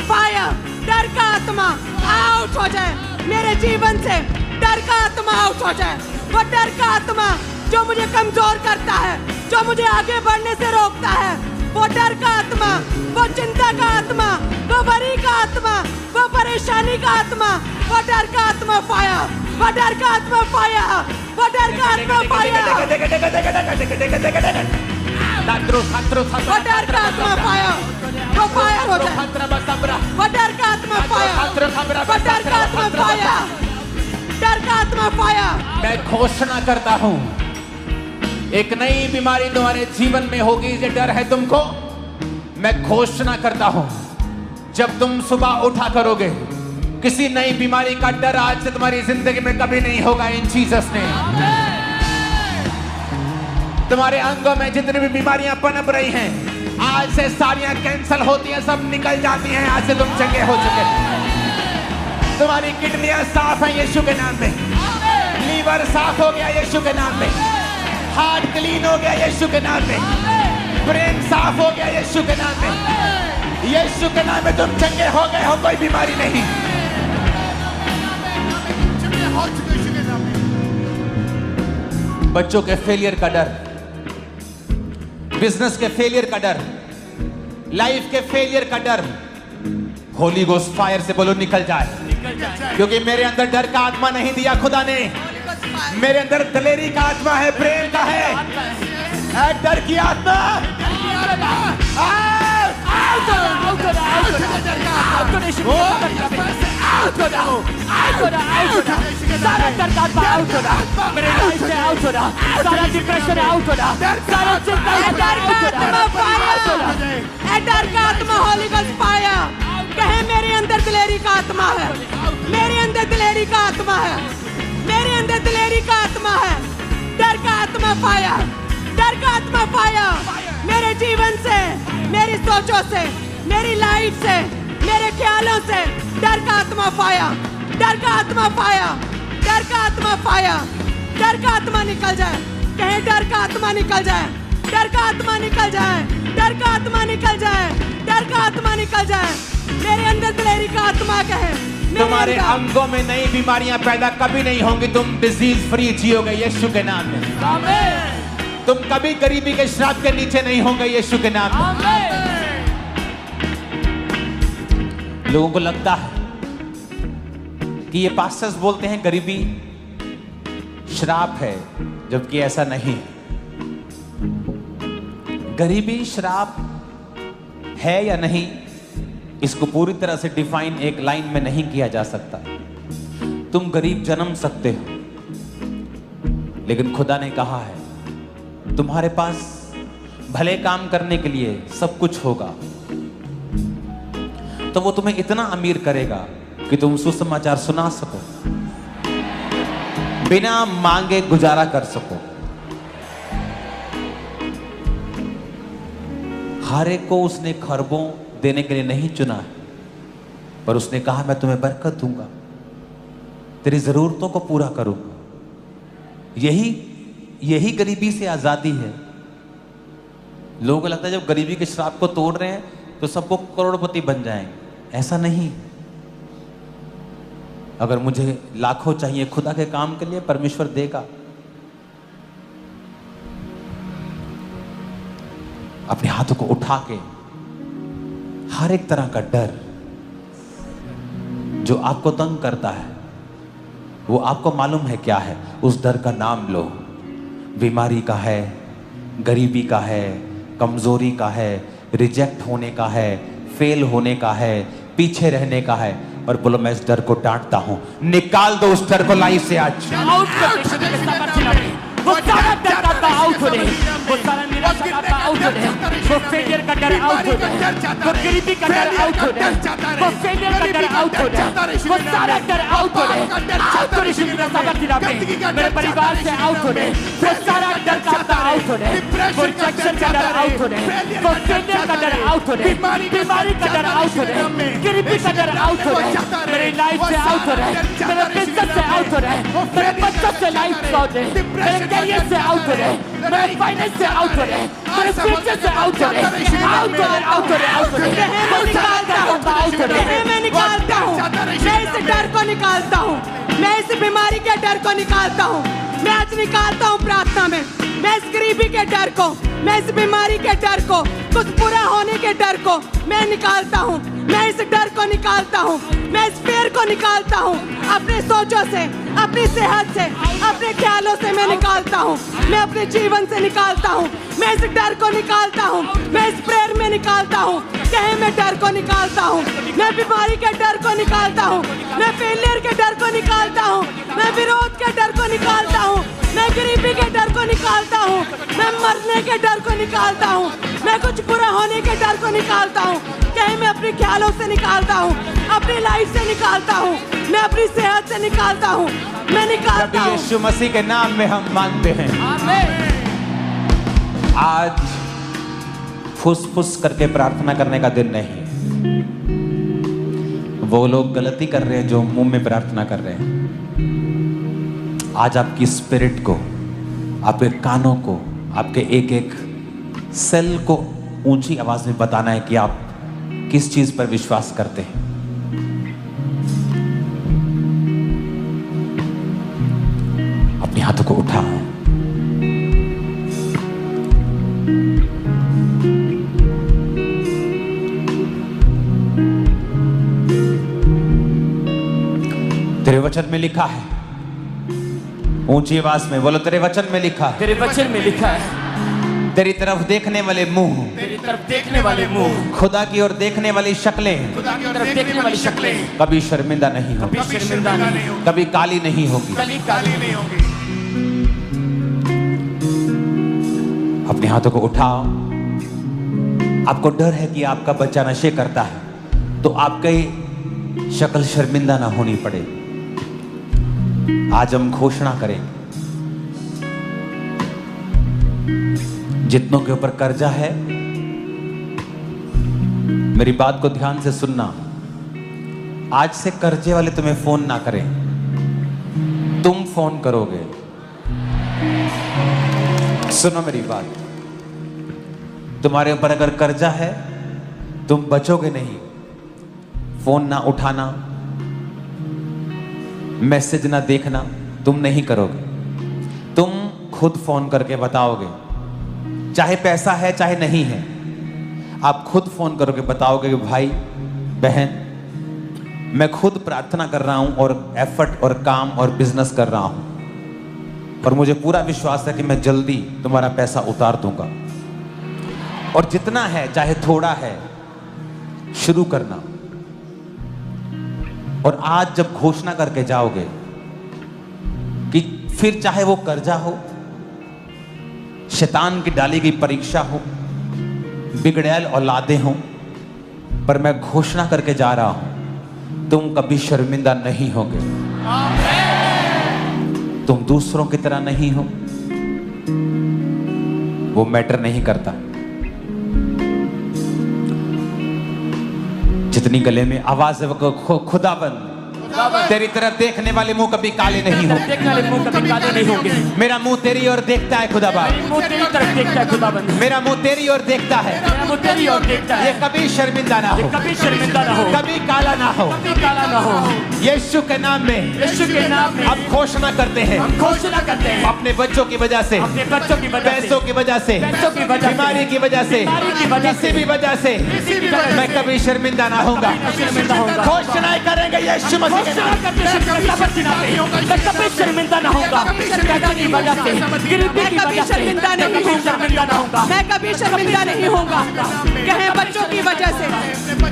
फायर, डर का आत्मा आउट हो जाए, मेरे जीवन से डर का आत्मा आउट हो जाए। वो डर का आत्मा जो मुझे कमजोर करता है, जो मुझे आगे बढ़ने से रोकता है, वो डर का आत्मा, वो चिंता का आत्मा, वो वरी का आत्मा, वो परेशानी का आत्मा, वो डर का आत्मा फायर, वो डर का आत्मा फायर, वो डर का आत्मा फायर, वो डर का आत्मा फायर, वो फायर हो जाए, वो डर का आत्मा फायर, वो डर का आत्मा फायर, डर का आत्मा फायर। मैं घोषणा करता हूं एक नई बीमारी तुम्हारे जीवन में होगी, ये डर है तुमको। मैं घोषणा करता हूं जब तुम सुबह उठा करोगे, किसी नई बीमारी का डर आज से तुम्हारी जिंदगी में कभी नहीं होगा इन जीसस ने। तुम्हारे अंगों में जितनी भी बीमारियां पनप रही हैं, आज से सारियां कैंसल होती हैं, सब निकल जाती हैं। आज से तुम चंगे हो चुके, तुम्हारी किडनियां साफ हैं यीशु के नाम में, लीवर साफ हो गया यीशु के नाम में, हार्ट क्लीन हो गया यीशु के नाम में, ब्रेन साफ हो गया यीशु के नाम में, यीशु के नाम में तुम चंगे हो गए हो, कोई बीमारी नहीं। बच्चों के फेलियर का डर, बिजनेस के फेलियर का डर, लाइफ के फेलियर का डर, होली गोस्ट फायर से बोलो निकल जाए, क्योंकि मेरे अंदर डर का आत्मा नहीं दिया खुदा ने, मेरे अंदर दलेरी का आत्मा है, प्रेम का है, डर की आत्मा सारा डर का आत्मा आउट हो रहा, मेरे लाइफ से आउट हो रहा, सारा डिप्रेशन आउट हो रहा, सारा चिंता डर का आत्मा होली गोस्ट फायर। कहे मेरे अंदर दिलेरी का आत्मा है, मेरे अंदर दिलेरी का आत्मा है, मेरे अंदर दिलेरी का आत्मा है, डर का आत्मा फायर, डर का आत्मा फायर, मेरे जीवन से, मेरी सोचों से, मेरी लाइफ से, मेरे ख्यालों से डर का आत्मा फायर, डर का आत्मा फायर, डर का आत्मा फायर, डर का आत्मा निकल जाए। कहे डर का आत्मा निकल जाए, डर का आत्मा निकल जाए, डर का आत्मा निकल जाए, डर का आत्मा निकल जाए, मेरे अंदर दिलेरी का आत्मा कहे तुम्हारे अंगों में नई बीमारियां पैदा कभी नहीं होंगी, तुम डिजीज फ्री जियोगे यीशु के नाम में। आमीन। तुम कभी गरीबी के श्राप के नीचे नहीं होंगे यीशु के नाम में। आमीन। लोगों को लगता है कि ये पास्टर्स बोलते हैं गरीबी श्राप है, जबकि ऐसा नहीं है। गरीबी श्राप है या नहीं, इसको पूरी तरह से डिफाइन एक लाइन में नहीं किया जा सकता। तुम गरीब जन्म सकते हो, लेकिन खुदा ने कहा है तुम्हारे पास भले काम करने के लिए सब कुछ होगा, तो वो तुम्हें इतना अमीर करेगा कि तुम सुसमाचार सुना सको, बिना मांगे गुजारा कर सको। हर एक को उसने खरबों देने के लिए नहीं चुना है, पर उसने कहा मैं तुम्हें बरकत दूंगा, तेरी जरूरतों को पूरा करूंगा। यही गरीबी से आजादी है। लोगों को लगता है जब गरीबी के श्राप को तोड़ रहे हैं तो सबको करोड़पति बन जाएंगे। ऐसा नहीं। अगर मुझे लाखों चाहिए खुदा के काम के लिए, परमेश्वर देगा। अपने हाथों को उठा के हर एक तरह का डर जो आपको तंग करता है, वो आपको मालूम है क्या है, उस डर का नाम लो। बीमारी का है, गरीबी का है, कमजोरी का है, रिजेक्ट होने का है, फेल होने का है, पीछे रहने का है, और बोलो मैं इस डर को डांटता हूं। निकाल दो उस डर को लाइफ से आज। आउट कर दे के सामर्थ्य। वो सारा डर का आउट हो जाए, वो सारा निराशा का आउट हो जाए, वो फेलियर का डर आउट हो जाए, वो गरीबी का डर आउट हो जाए, वो फेलियर का डर आउट हो जाए, वो सारा डर आउट हो जाए। आउट कर यीशु के सामर्थ्य नाम में। मेरे परिवार से आउट हो जाए, वो सारा डर का आउट हो जाए, वो रिजेक्शन का डर आउट हो जाए, वो फेलियर का डर आउट हो जाए, बीमारी का डर आउट हो जाए, गरीबी का डर आउट हो जाए, मेरी लाइफ से आउट हो रहा है, मेरे बिजनेस से आउट हो रहा है, मेरे बच्चों से लाइफ आउट है, मेरे कैरियर से आउट हो रहे, मेरे फाइनेंस से आउट हो रहे, मेरे फ्यूचर से आउट हो रहे, आउट हो रहे, आउट हो रहे, आउट हो रहे। मैं निकालता हूँ, आउट हो रहे, मैं निकालता हूँ, मैं इस डर को निकालता हूँ, मैं इस बीमारी के डर को निकालता हूँ, मैं आज निकालता हूँ प्रार्थना में, मैं इस गरीबी के डर को, मैं इस बीमारी के डर को, कुछ बुरा होने के डर को मैं निकालता हूँ, मैं इस डर को निकालता हूँ, मैं इस फेर को निकालता हूँ, अपने सोचों से, अपनी सेहत से, अपने ख्यालों से मैं निकालता हूँ, मैं अपने जीवन से निकालता हूँ, मैं इस डर को निकालता हूँ, मैं इस प्रेयर में निकालता हूँ, कहे मैं डर को निकालता हूँ, मैं बीमारी के डर को निकालता हूँ, मैं फेलियर के डर को निकालता हूँ, मैं विरोध के डर को निकालता हूँ, मैं गरीबी के डर को निकालता हूँ, मैं मरने के डर को निकालता हूँ, मैं कुछ बुरा होने के डर को निकालता हूँ, कहे मैं अपने ख्यालों से निकालता हूँ, अपनी लाइफ से निकालता हूँ, मैं अपनी सेहत से निकालता हूँ, मैं निकालता हूँ। यीशु मसीह के नाम में हम मांगते हैं। आज फुस-फुस करके प्रार्थना करने का दिन नहीं। वो लोग गलती कर रहे हैं जो मुंह में प्रार्थना कर रहे हैं। आज आपकी स्पिरिट को, आपके कानों को, आपके एक एक सेल को ऊंची आवाज में बताना है कि आप किस चीज पर विश्वास करते हैं। अपने हाथों को उठाओ। तेरे वचन में लिखा है, ऊंची आवाज में बोलो, तेरे वचन में लिखा है, तेरे वचन में लिखा है, तेरी तरफ देखने वाले मुंह, तेरी तरफ देखने वाले मुंह, खुदा की ओर देखने वाली शक्लें, खुदा की तरफ देखने वाली शक्लें कभी शर्मिंदा नहीं होगी, कभी शर्मिंदा नहीं होगी, कभी काली नहीं होगी। कभी काली नहीं होगी। अपने हाथों को उठाओ। आपको डर है कि आपका बच्चा नशे करता है, तो आपकी शक्ल शर्मिंदा ना होनी पड़े। आज हम घोषणा करेंगे, जितनों के ऊपर कर्जा है, मेरी बात को ध्यान से सुनना। आज से कर्जे वाले तुम्हें फोन ना करें, तुम फोन करोगे। सुनो मेरी बात, तुम्हारे ऊपर अगर कर्जा है, तुम बचोगे नहीं। फोन ना उठाना, मैसेज ना देखना तुम नहीं करोगे, तुम खुद फोन करके बताओगे। चाहे पैसा है चाहे नहीं है, आप खुद फोन करोगे, बताओगे कि भाई बहन मैं खुद प्रार्थना कर रहा हूं और एफर्ट और काम और बिजनेस कर रहा हूं, और मुझे पूरा विश्वास है कि मैं जल्दी तुम्हारा पैसा उतार दूंगा। और जितना है चाहे थोड़ा है, शुरू करना। और आज जब घोषणा करके जाओगे कि फिर चाहे वो कर्जा हो, शैतान की डाली गई परीक्षा हो, बिगड़ैल औलादे हो, पर मैं घोषणा करके जा रहा हूं, तुम कभी शर्मिंदा नहीं होगे। तुम दूसरों की तरह नहीं हो, वो मैटर नहीं करता। जितनी गले में आवाज है वो खुदाबंद, तेरी तरफ देखने वाले मुंह कभी काले नहीं होंगे। देखने वाले मुंह कभी काले नहीं होंगे। मेरा मुंह तेरी ओर देखता है खुदाबंद, मुंह तेरी तरफ देखता है खुदाबंद। मेरा मुंह तेरी ओर देखता है, मेरा मुंह तेरी ओर देखता है। ये कभी शर्मिंदा ना हो, कभी शर्मिंदा ना हो, कभी काला ना हो। कभी काला ना हो। यीशु के नाम में, यीशु के नाम में अब घोषणा करते हैं, हम घोषणा करते हैं अपने बच्चों की वजह से, अपने बच्चों की वजह से, पैसों की वजह से, पैसों की वजह से, बीमारी की वजह से, बीमारी की वजह से, किसी भी वजह से किसी भी वजह से मैं कभी शर्मिंदा ना होऊंगा। शर्मिंदा होऊंगा। घोषणाएं करेंगे यीशु मसीह के घोषणा नाम। करते हैं मैं कभी शर्मिंदा ना होऊंगा। पैदा की वजह से, गरीबी की वजह से शर्मिंदा नहीं होऊंगा। शर्मिंदा ना होऊंगा। मैं कभी शर्मिंदा नहीं होऊंगा। कहीं बच्चों की वजह से,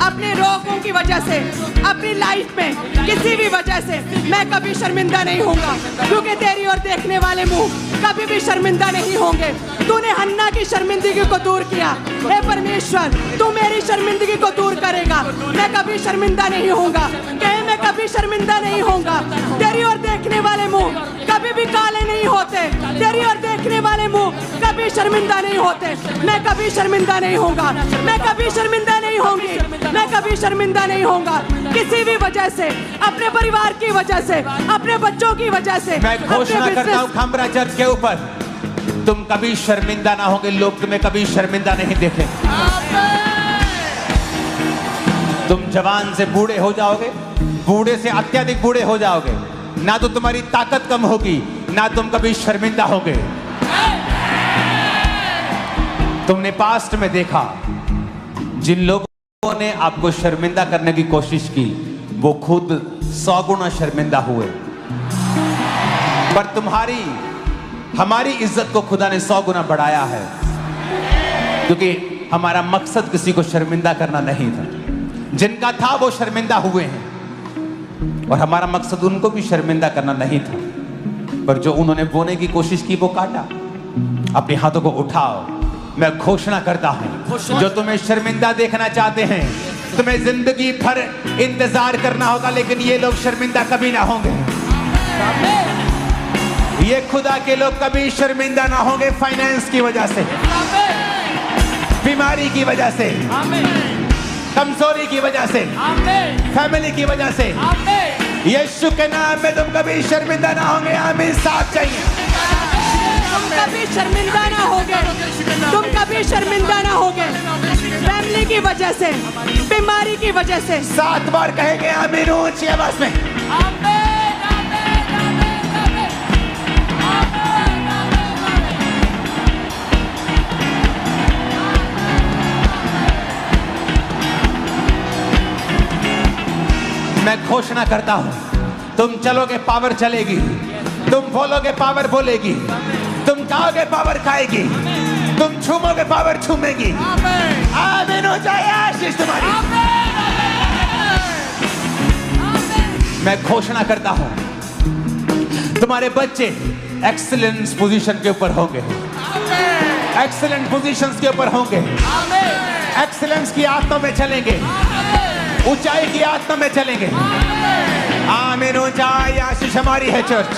अपने रोगों की वजह से, अपनी लाइफ में किसी भी वजह से मैं कभी शर्मिंदा नहीं होऊंगा, क्योंकि तेरी ओर देखने वाले मुंह कभी भी शर्मिंदा नहीं होंगे। तूने हन्ना की शर्मिंदगी को दूर किया, हे परमेश्वर तू मेरी शर्मिंदगी को दूर करेगा। मैं कभी शर्मिंदा नहीं होऊंगा, कहीं मैं कभी शर्मिंदा नहीं होऊंगा। तेरी ओर देखने वाले मुंह कभी भी काले नहीं होते, तेरी ओर देखने वाले मुंह कभी शर्मिंदा नहीं होते। मैं कभी शर्मिंदा नहीं होऊंगा, मैं कभी शर्मिंदा नहीं होंगी, मैं कभी शर्मिंदा नहीं होऊंगा। किसी भी वजह से, अपने परिवार की वजह से, अपने बच्चों की वजह से, मैं घोषणा करता हूं खंबरा चर्च के ऊपर, तुम कभी शर्मिंदा ना होगे। लोग तुम्हें कभी शर्मिंदा नहीं देखेंगे। तुम जवान से बूढ़े हो जाओगे, बूढ़े से अत्यधिक बूढ़े हो जाओगे, ना तो तुम्हारी ताकत कम होगी, ना तुम कभी शर्मिंदा होगे। तुमने पास्ट में देखा, जिन लोगों ने आपको शर्मिंदा करने की कोशिश की, वो खुद 100 गुना शर्मिंदा हुए। पर हमारी इज्जत को खुदा ने 100 गुना बढ़ाया है, क्योंकि हमारा मकसद किसी को शर्मिंदा करना नहीं था। जिनका था वो शर्मिंदा हुए हैं, और हमारा मकसद उनको भी शर्मिंदा करना नहीं था। पर जो उन्होंने बोने की कोशिश की वो काटा। अपने हाथों को उठाओ, मैं घोषणा करता हूं, जो तुम्हें शर्मिंदा देखना चाहते हैं, तुम्हें जिंदगी भर इंतजार करना होगा, लेकिन ये लोग शर्मिंदा कभी ना होंगे। ये खुदा के लोग कभी शर्मिंदा ना होंगे। फाइनेंस की वजह से, बीमारी की वजह से, कमजोरी की वजह से, फैमिली की वजह से, यीशु के नाम में तुम कभी शर्मिंदा ना होंगे। आमीन। साथ चाहिए। तुम कभी शर्मिंदा ना होगे, तुम कभी शर्मिंदा ना होगे। फैमिली की वजह से, बीमारी की वजह से। 7 बार कहेंगे आमीन ऊंची आवाज में। मैं घोषणा करता हूं, तुम चलोगे पावर चलेगी, तुम बोलोगे पावर बोलेगी, तुम खाओगे पावर खाएगी, तुम छूमोगे पावर छूमेगी। आमीन हो जाए आशीष तुम्हारी। मैं घोषणा करता हूं, तुम्हारे बच्चे एक्सीलेंस पोजीशन के ऊपर होंगे, एक्सीलेंट पोजीशंस के ऊपर होंगे, एक्सीलेंस की आत्मा में चलेंगे, ऊंचाई की आत्मा में चलेंगे। आमीन। ऊंचाई आशीष हमारी है चर्च।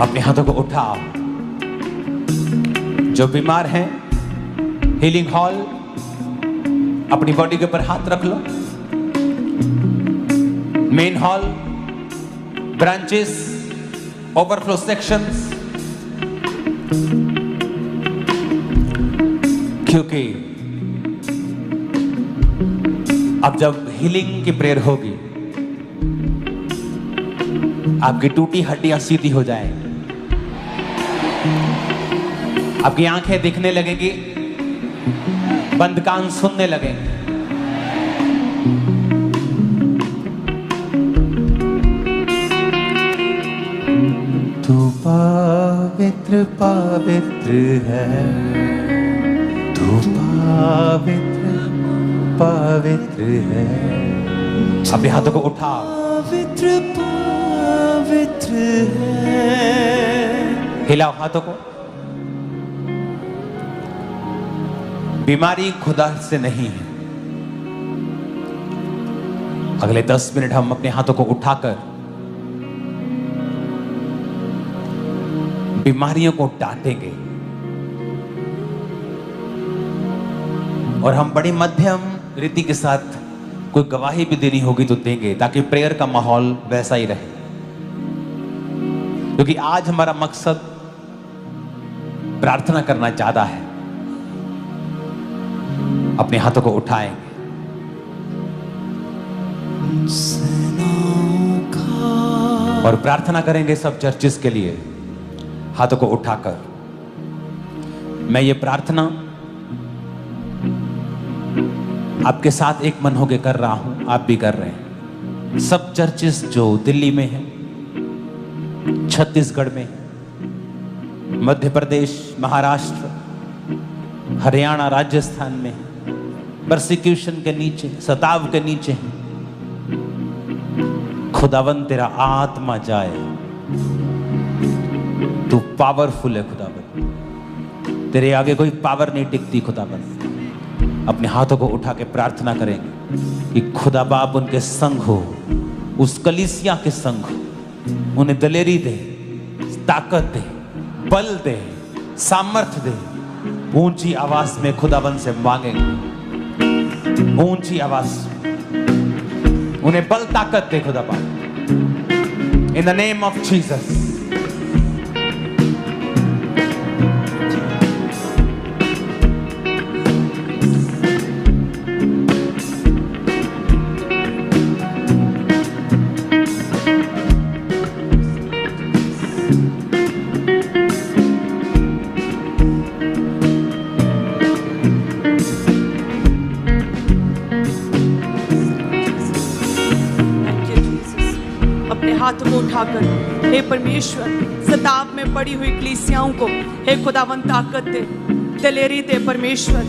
अपने हाथों को उठाओ। जो बीमार हैं, हीलिंग हॉल, अपनी बॉडी के ऊपर हाथ रख लो। Main hall, branches, overflow sections, क्योंकि अब जब हीलिंग की प्रेयर होगी, आपकी टूटी हड्डियां सीधी हो जाएंगी, आपकी आंखें दिखने लगेंगी, बंद कान सुनने लगेंगे। तू पवित्र पवित्र है, तू पवित्र पवित्र है, अपने हाथों को उठाओ। पवित्र पवित्र है। हिलाओ हाथों को। बीमारी खुदा से नहीं है। अगले 10 मिनट हम अपने हाथों को उठाकर बीमारियों को डांटेंगे और हम बड़ी मध्यम रीति के साथ कोई गवाही भी देनी होगी तो देंगे, ताकि प्रेयर का माहौल वैसा ही रहे। क्योंकि आज हमारा मकसद प्रार्थना करना ज्यादा है। अपने हाथों को उठाएंगे और प्रार्थना करेंगे सब चर्चिस के लिए, हाथों को उठाकर। मैं ये प्रार्थना आपके साथ एक मन होकर कर रहा हूं, आप भी कर रहे हैं। सब चर्चिस जो दिल्ली में है, छत्तीसगढ़ में, मध्य प्रदेश, महाराष्ट्र, हरियाणा, राजस्थान में परसिक्यूशन के नीचे, सताव के नीचे हैं, खुदावन तेरा आत्मा जाए। तू पावरफुल है खुदावन, तेरे आगे कोई पावर नहीं टिकती खुदावन। अपने हाथों को उठा के प्रार्थना करेंगे कि खुदा बाप उनके संग हो, उस कलीसिया के संग हो। उन्हें दलेरी दे, ताकत दे, बल दे, सामर्थ्य दे। ऊंची आवाज में खुदावन से मांगेंगे, ऊंची आवाज। उन्हें बल ताकत दे खुदा बाप, in the name of Jesus. हाथों को उठाकर, हे परमेश्वर, सताव में पड़ी हुई कलीसियाओं को हे खुदावन ताकत दे, दलेरी दे परमेश्वर,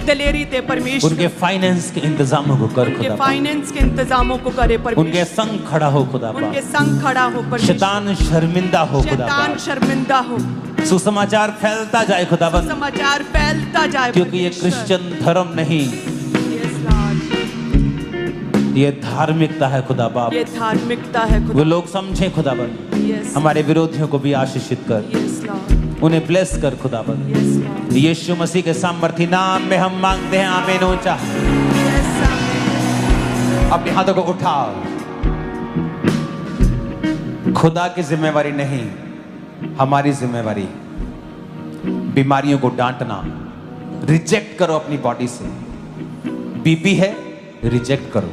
दलेरी दे परमेश्वर। उनके फाइनेंस के इंतजामों को कर खुदा, फाइनेंस के इंतजामों को करे परमेश्वर। उनके संग खड़ा हो खुदा, उनके संग खड़ा हो परमेश्वर। शैतान शर्मिंदा हो खुदा, शैतान शर्मिंदा हो। सुसमाचार फैलता जाए खुदावन, समाचार फैलता जाए, क्योंकि ये क्रिश्चियन धर्म नहीं, ये धार्मिकता है खुदा बाप। ये धार्मिकता है खुदा। वो लोग समझें खुदावन, हमारे विरोधियों को भी आशीषित कर, उन्हें ब्लेस कर खुदावन। यीशु मसीह के सामर्थी नाम में हम मांगते हैं, आमीन। ऊंचा अपने हाथों को उठाओ। खुदा की जिम्मेवारी नहीं, हमारी जिम्मेवारी। बीमारियों को डांटना, रिजेक्ट करो अपनी बॉडी से। बीपी है, रिजेक्ट करो,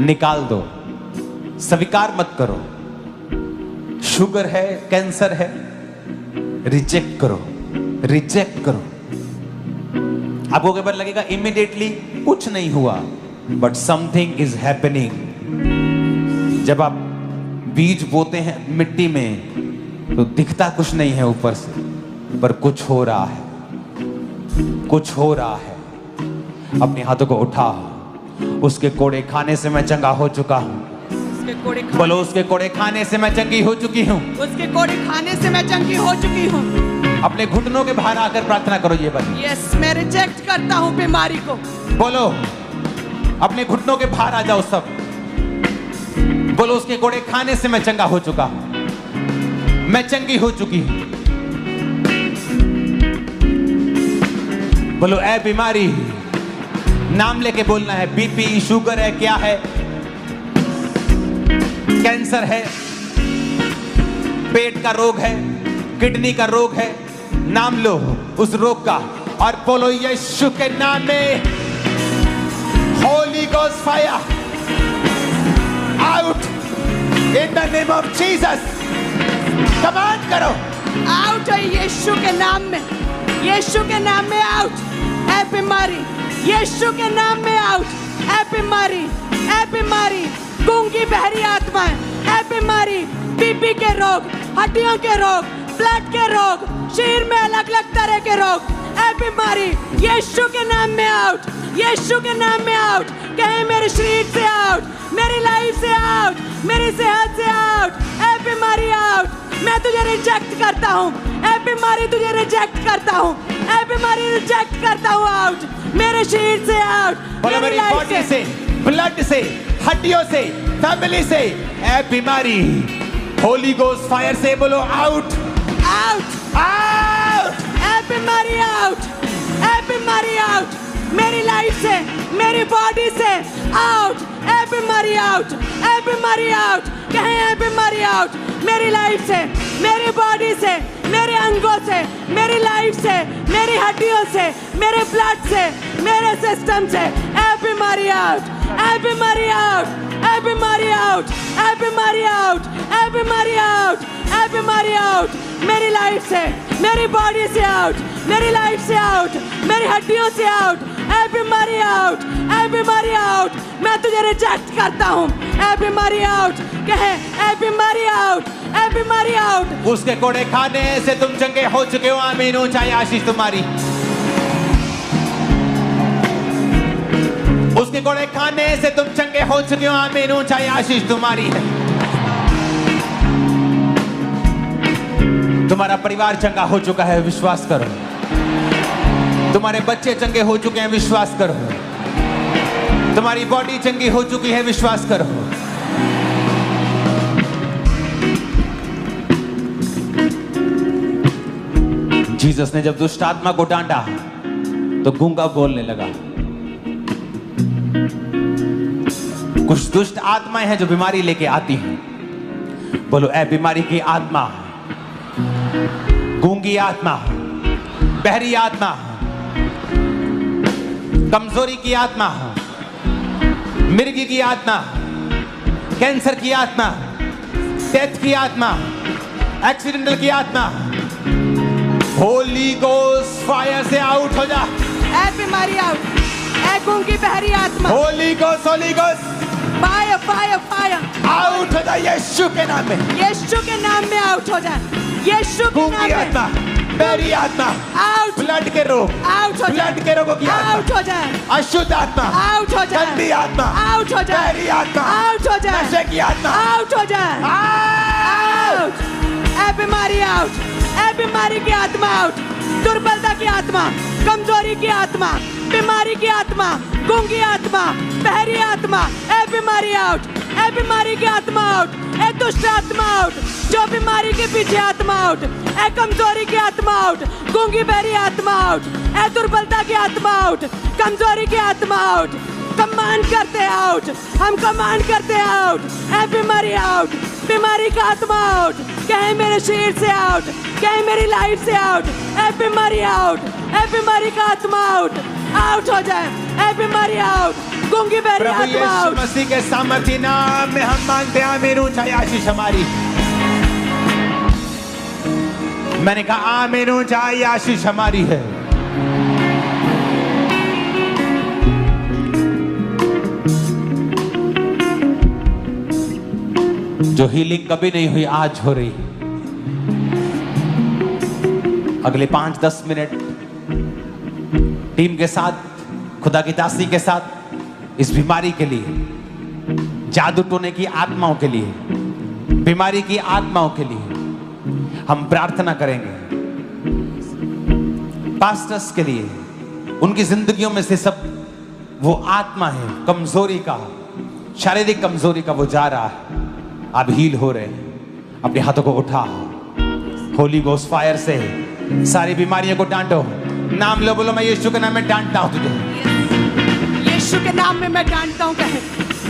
निकाल दो, स्वीकार मत करो। शुगर है, कैंसर है, रिजेक्ट करो, रिजेक्ट करो। आपको कई बार लगेगा इमीडिएटली कुछ नहीं हुआ, बट समथिंग इज हैपनिंग। जब आप बीज बोते हैं मिट्टी में तो दिखता कुछ नहीं है ऊपर से, पर कुछ हो रहा है, कुछ हो रहा है। अपने हाथों को उठा। उसके कोड़े खाने से मैं चंगा हो चुका हूँ। बोलो, उसके कोड़े खाने से मैं चंगी हो चुकी हूँ। उसके कोड़े खाने से मैं चंगी हो चुकी हूँ। अपने घुटनों के बाहर आकर प्रार्थना करो ये बात। यस, मैं रिजेक्ट करता हूँ बीमारी को। बोलो, अपने घुटनों के बाहर आ जाओ सब। बोलो, उसके कोड़े खाने से मैं चंगा हो चुका हूँ, मैं चंगी हो चुकी हूँ। बोलो, ऐ बीमारी, नाम लेके बोलना है। बीपी, शुगर है, क्या है, कैंसर है, पेट का रोग है, किडनी का रोग है, नाम लो उस रोग का और बोलो, यीशु के नाम में Holi ghost fire out in the name of Jesus. Command करो, आउट है यीशु के नाम में, यीशु के नाम में आउट। ऐ बीमारी, यीशु के नाम में आउट। ऐ बीमारी, ऐ बीमारी, गूंगी बहरी आत्माएं, ऐ बीमारी, बीपी के रोग, हड्डियों के रोग, ब्लड के रोग, शरीर में अलग अलग तरह के रोग, ऐ बीमारी, यीशु के नाम में आउट, यीशु के नाम में आउट। कहे मेरे शरीर से आउट, मेरी लाइफ से आउट, मेरी सेहत से आउट, ए बीमारी आउट। मैं तुझे रिजेक्ट करता हूँ, ए बीमारी तुझे रिजेक्ट करता हूँ, ए बीमारी रिजेक्ट करता हूँ, आउट मेरे शरीर से आउट, बोलो मेरी बॉडी से, ब्लड से, हड्डियों से, फैमिली से, ए बीमारी होली गोस्ट फायर से बोलो आउट, आउट, आउट, ए बीमारी आउट, ए बीमारी आउट मेरी लाइफ से, मेरी बॉडी से आउट, ए बीमारी आउट, ए बीमारी आउट, कहें ए बीमारी आउट मेरी लाइफ से, मेरी बॉडी से, मेरे अंगों से, मेरी लाइफ से, मेरी हड्डियों से, मेरे ब्लड से, मेरे सिस्टम से, ए बीमारी आउट, ए बीमारी आउट, ए बीमारी आउट, ए बीमारी आउट, ए बीमारी आउट, ए बीमारी आउट मेरी लाइफ से, मेरी बॉडी से आउट, मेरी लाइफ से आउट, मेरी हड्डियों से आउट, ए बीमारी आउट, ए बीमारी आउट। मैं तुझे रिजेक्ट करता हूँ, ए बीमारी आउट, कहे ए बीमारी आउट, ए बीमारी आउट। उसके कोड़े खाने से तुम चंगे हो चुके हो, आमीन, ऊंचाई आशीष तुम्हारी। उसके कोड़े खाने से तुम चंगे हो चुके हो, आमीन, ऊंचाई आशीष तुम्हारी है। तुम्हारा परिवार चंगा हो चुका है, विश्वास करो। तुम्हारे बच्चे चंगे हो चुके हैं, विश्वास करो। तुम्हारी बॉडी चंगी हो चुकी है, विश्वास करो। जीसस ने जब दुष्ट आत्मा को डांटा तो गूंगा बोलने लगा। कुछ दुष्ट आत्माएं हैं जो बीमारी लेके आती हैं। बोलो ए बीमारी की आत्मा, गूंगी आत्मा, बहरी आत्मा, कमजोरी की आत्मा, मिर्गी की आत्मा, कैंसर की आत्मा, डेथ की आत्मा, एक्सीडेंटल की आत्मा, होली गोस्ट फायर से आउट हो जा। ए बीमारी आउट, ए गूंगी बहरी आत्मा, Holi ghost fire fire fire out हो जा यीशु के नाम में, यीशु के नाम में आउट हो जाए, यीशु के नाम गूंगी में आत्मा, बहरी आत्मा, आउट, ब्लड के रोग, आउट हो जाए, ब्लड के रोगों की आउट आत्मा, हो जाए, अशुद्ध आत्मा, आउट हो जाए, गंदी आत्मा, आउट हो जाए, बहरी आत्मा, आउट हो जाए, नशे की आत्मा, आउट हो जाए, आउट, ए बीमारी आउट, ए बीमारी की आत्मा आउट, दुर्बलता की आत्मा, कमजोरी की आत्मा, बीमारी की आत्मा, गूंगी आत्मा, बहरी आत्मा, ए बीमारी आउट, ए बीमारी की आत्मा आउट, ए दुष्ट आत्मा आउट, जो बीमारी के पीछे आत्मा आउट, ए कमजोरी की आत्मा आउट, गूंगी बहरी आत्मा आउट, ए दुर्बलता की आत्मा आउट, कमजोरी की आत्मा आउट, कमांड करते आउट, हम कमांड करते आउट, ए बीमारी आउट, बीमारी का आत्मा आउट, कहे मेरे शरीर से आउट, कहे मेरी लाइफ से आउट, ए बीमारी आउट, ए बीमारी का आत्मा आउट, आउट हो जाए, ए बीमारी आउट, गूंगी बहरी प्रभु आत्मा यीशु आउट। मसीह के सामर्थ्य नाम में हम मांगते हैं, आमीन, ऊंचाई आशीष हमारी। मैंने कहा आमीन, ऊंचाई आशीष हमारी है। जो हीलिंग कभी नहीं हुई आज हो रही। अगले 5-10 मिनट टीम के साथ, खुदा की दासी के साथ, इस बीमारी के लिए, जादू टोने की आत्माओं के लिए, बीमारी की आत्माओं के लिए हम प्रार्थना करेंगे। पास्टर्स के लिए, उनकी जिंदगियों में से सब वो आत्मा है कमजोरी का, शारीरिक कमजोरी का, वो जा रहा है। आप हील हो रहे हैं। अपने हाथों को उठा, होली गोस्ट फायर से सारी बीमारियों को डांटो। नाम लो, बोलो मैं यीशु के नाम में डांटता हूं तुझे। यीशु के नाम में मैं डांटता हूँ, कहे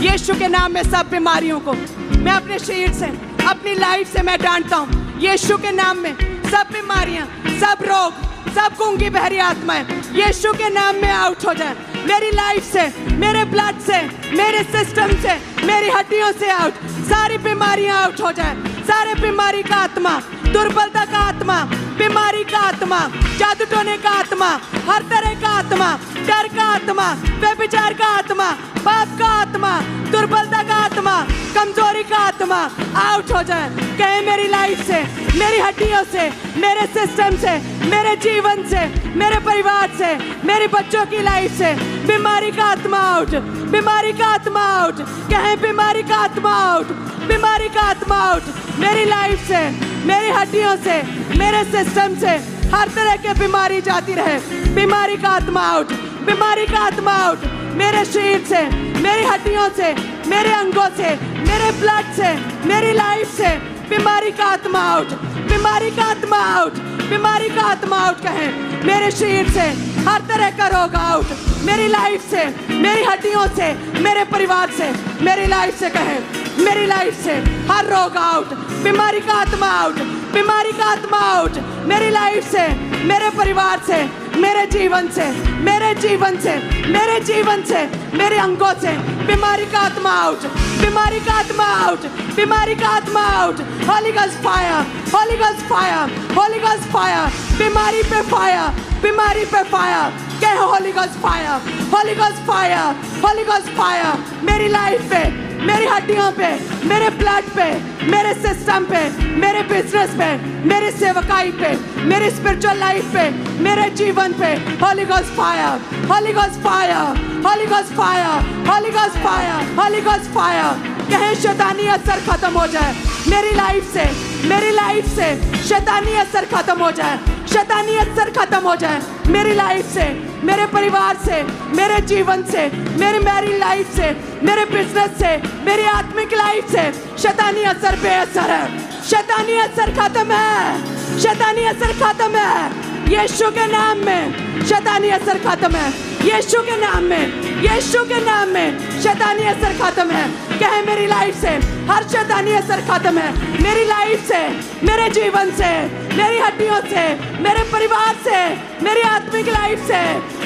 यीशु के नाम में सब बीमारियों को मैं अपने शरीर से, अपनी लाइफ से मैं डांटता हूँ। यीशु के नाम में सब बीमारियां, सब रोग, सब गूंगी बहरी आत्माएं यीशु के नाम में आउट हो जाए। मेरी लाइफ से, मेरे ब्लड से, मेरे सिस्टम से, मेरी हड्डियों से आउट, सारी बीमारियां आउट हो जाए। सारे बीमारी का आत्मा दुर्बलता का आत्मा, बीमारी का आत्मा, जादू टोने का आत्मा, हर तरह का आत्मा, डर का आत्मा, व्यभिचार का आत्मा, पाप का आत्मा, दुर्बलता का आत्मा, कमजोरी का आत्मा आउट हो जाए। कहे मेरी लाइफ से, मेरी हड्डियों से, मेरे सिस्टम से, मेरे जीवन से, मेरे परिवार से, मेरे बच्चों की लाइफ से बीमारी का आत्मा आउट, बीमारी का आत्मा आउट। कहे बीमारी का आत्मा आउट, बीमारी का आत्मा आउट। मेरी लाइफ से, मेरी हड्डियों से, मेरे सिस्टम से हर तरह की बीमारी जाती रहे। बीमारी का आत्मा आउट, बीमारी का आत्मा आउट। मेरे शरीर से, मेरी हड्डियों से, मेरे अंगों से, मेरे ब्लड से, मेरी लाइफ से बीमारी का आत्मा आउट, बीमारी का आत्मा आउट, बीमारी का आत्मा आउट। कहें मेरे शरीर से हर तरह का रोग आउट, मेरी लाइफ से, मेरी हड्डियों से, मेरे परिवार से, मेरी लाइफ से। कहें मेरी लाइफ से हर रोग आउट, बीमारी का आत्मा आउट, बीमारी का आत्मा आउट। मेरी लाइफ से, मेरे परिवार से, मेरे जीवन से, मेरे जीवन से, मेरे जीवन से, मेरे अंगों से बीमारी का आत्मा आउट, बीमारी का आत्मा आउट, बीमारी का आत्मा out. Holi ghost fire, Holi ghost fire, Holi ghost fire. बीमारी पे फायर, बीमारी पे फायर। कहो Holi ghost fire, Holi ghost fire, Holi ghost fire. मेरी लाइफ पे, मेरी हड्डियों पे, मेरे ब्लड पे, मेरे सिस्टम पे, मेरे बिजनेस पे, मेरी सेवकाई पे, मेरी स्पिरिचुअल लाइफ पे, मेरे जीवन पे Holi ghost fire, Holi ghost fire, Holi ghost fire, Holi ghost fire, Holi ghost fire. कहें शैतानी असर खत्म हो जाए मेरी लाइफ से, मेरी लाइफ से शैतानी असर खत्म हो जाए, शैतानी असर खत्म हो जाए मेरी लाइफ से, मेरे परिवार से, मेरे जीवन से, मेरी मैरिड लाइफ से, मेरे बिजनेस से, मेरी आत्मिक लाइफ से। शैतानी असर बेअसर है, शैतानी असर खत्म है, शैतानी असर खत्म है। यीशु के नाम में शैतानी असर खत्म है, यीशु के नाम में, यीशु के नाम में शैतानी असर खत्म है। कहे मेरी लाइफ से हर शैतानी असर खत्म है, मेरी लाइफ से, मेरे जीवन से, मेरी हड्डियों से, मेरे परिवार से, मेरी आत्मिक लाइफ से,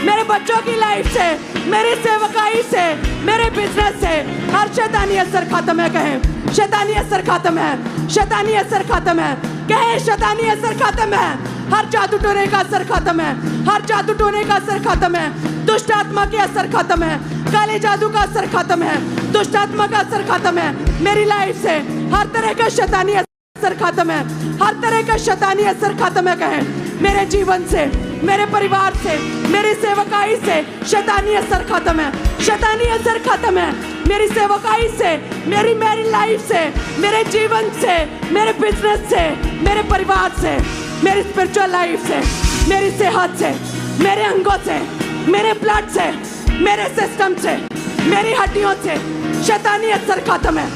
मेरे बच्चों की लाइफ से, मेरी सेवकाई से, मेरे बिजनेस से हर शैतानी असर खत्म है। कहे शैतानी असर खत्म है, शैतानी असर खत्म है। कहे शैतानी असर खत्म है, हर जादू टोने का असर खत्म है, हर जादू टोने का असर खत्म है, दुष्ट आत्मा के असर खत्म है, काले जादू का असर खत्म है, दुष्ट आत्मा का असर खत्म है। मेरी लाइफ से हर तरह का शैतानी असर खत्म है, हर तरह का शैतानी असर खत्म है। कहे मेरे जीवन से, मेरे परिवार से, मेरी सेवकाई से शैतानी असर खत्म है, शैतानी असर खत्म है। मेरी सेवकाई से, मेरी मैरिड लाइफ से, मेरे जीवन से, मेरे बिजनेस से, मेरे परिवार से, मेरी स्पिरिचुअल लाइफ से, मेरी सेहत से, मेरे अंगों से, मेरे ब्लड से, मेरे सिस्टम से, मेरी हड्डियों से शैतानी असर खत्म है,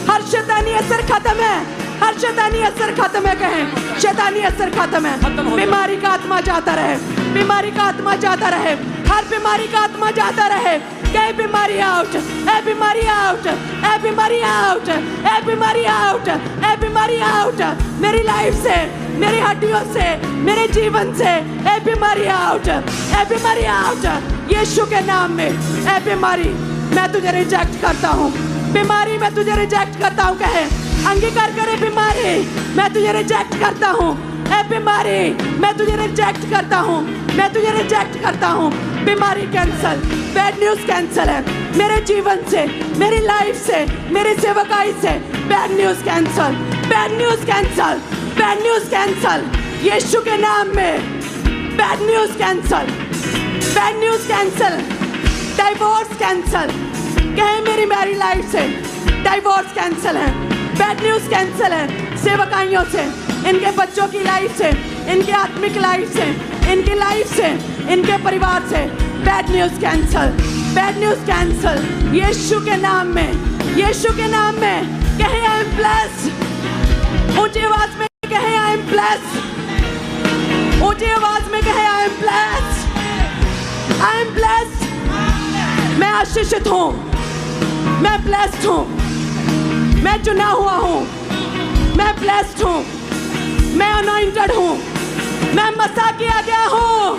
हर शैतानी असर खत्म है, हर शैतानी असर खत्म है। कहें शैतानी असर खत्म है। बीमारी का आत्मा जाता रहे, बीमारी का आत्मा जाता रहे, हर बीमारी का आत्मा जाता रहे। कहे बीमारी आउट, ए बीमारी आउट, ए बीमारी आउट, ए बीमारी आउट, ए बीमारी आउट। मेरी लाइफ से, मेरी हड्डियों से, मेरे जीवन से ए बीमारी आउट, ए बीमारी आउट। यीशु के नाम में ए बीमारी मैं तुझे रिजेक्ट करता हूँ, बीमारी मैं तुझे रिजेक्ट करता हूँ। कहे अंगीकार करे बीमारी मैं तुझे रिजेक्ट करता हूँ, ए बीमारी मैं तुझे रिजेक्ट करता हूँ, मैं तुझे रिजेक्ट करता हूँ। बीमारी कैंसल, बैड न्यूज कैंसल है मेरे जीवन से, मेरी लाइफ से, मेरी सेवकाई से। Bad news cancel, bad news cancel, bad news cancel Yeshu के नाम में। Bad news cancel, bad news cancel, divorce cancel. कहे मेरी मैरिड लाइफ से डाइवोर्स कैंसल है, बैड न्यूज कैंसल है सेवकाइयों से, इनके बच्चों की लाइफ से, इनके आत्मिक लाइफ से, इनकी लाइफ से, इनके परिवार से। Bad news cancel, bad news cancel Yeshu के नाम में, यीशु के नाम में। कहे आई एम ब्लेस्ड, ऊंची आवाज में कहे आई एम ब्लेस्ड, ऊंची आवाज में कहे आई am blessed, I am blessed. मैं आशीषित हूँ, मैं ब्लेस्ड हूँ, मैं चुना हुआ हूँ, मैं ब्लेस्ड हूँ, मैं अनॉइंटेड हूँ, मैं मसा किया गया हूँ,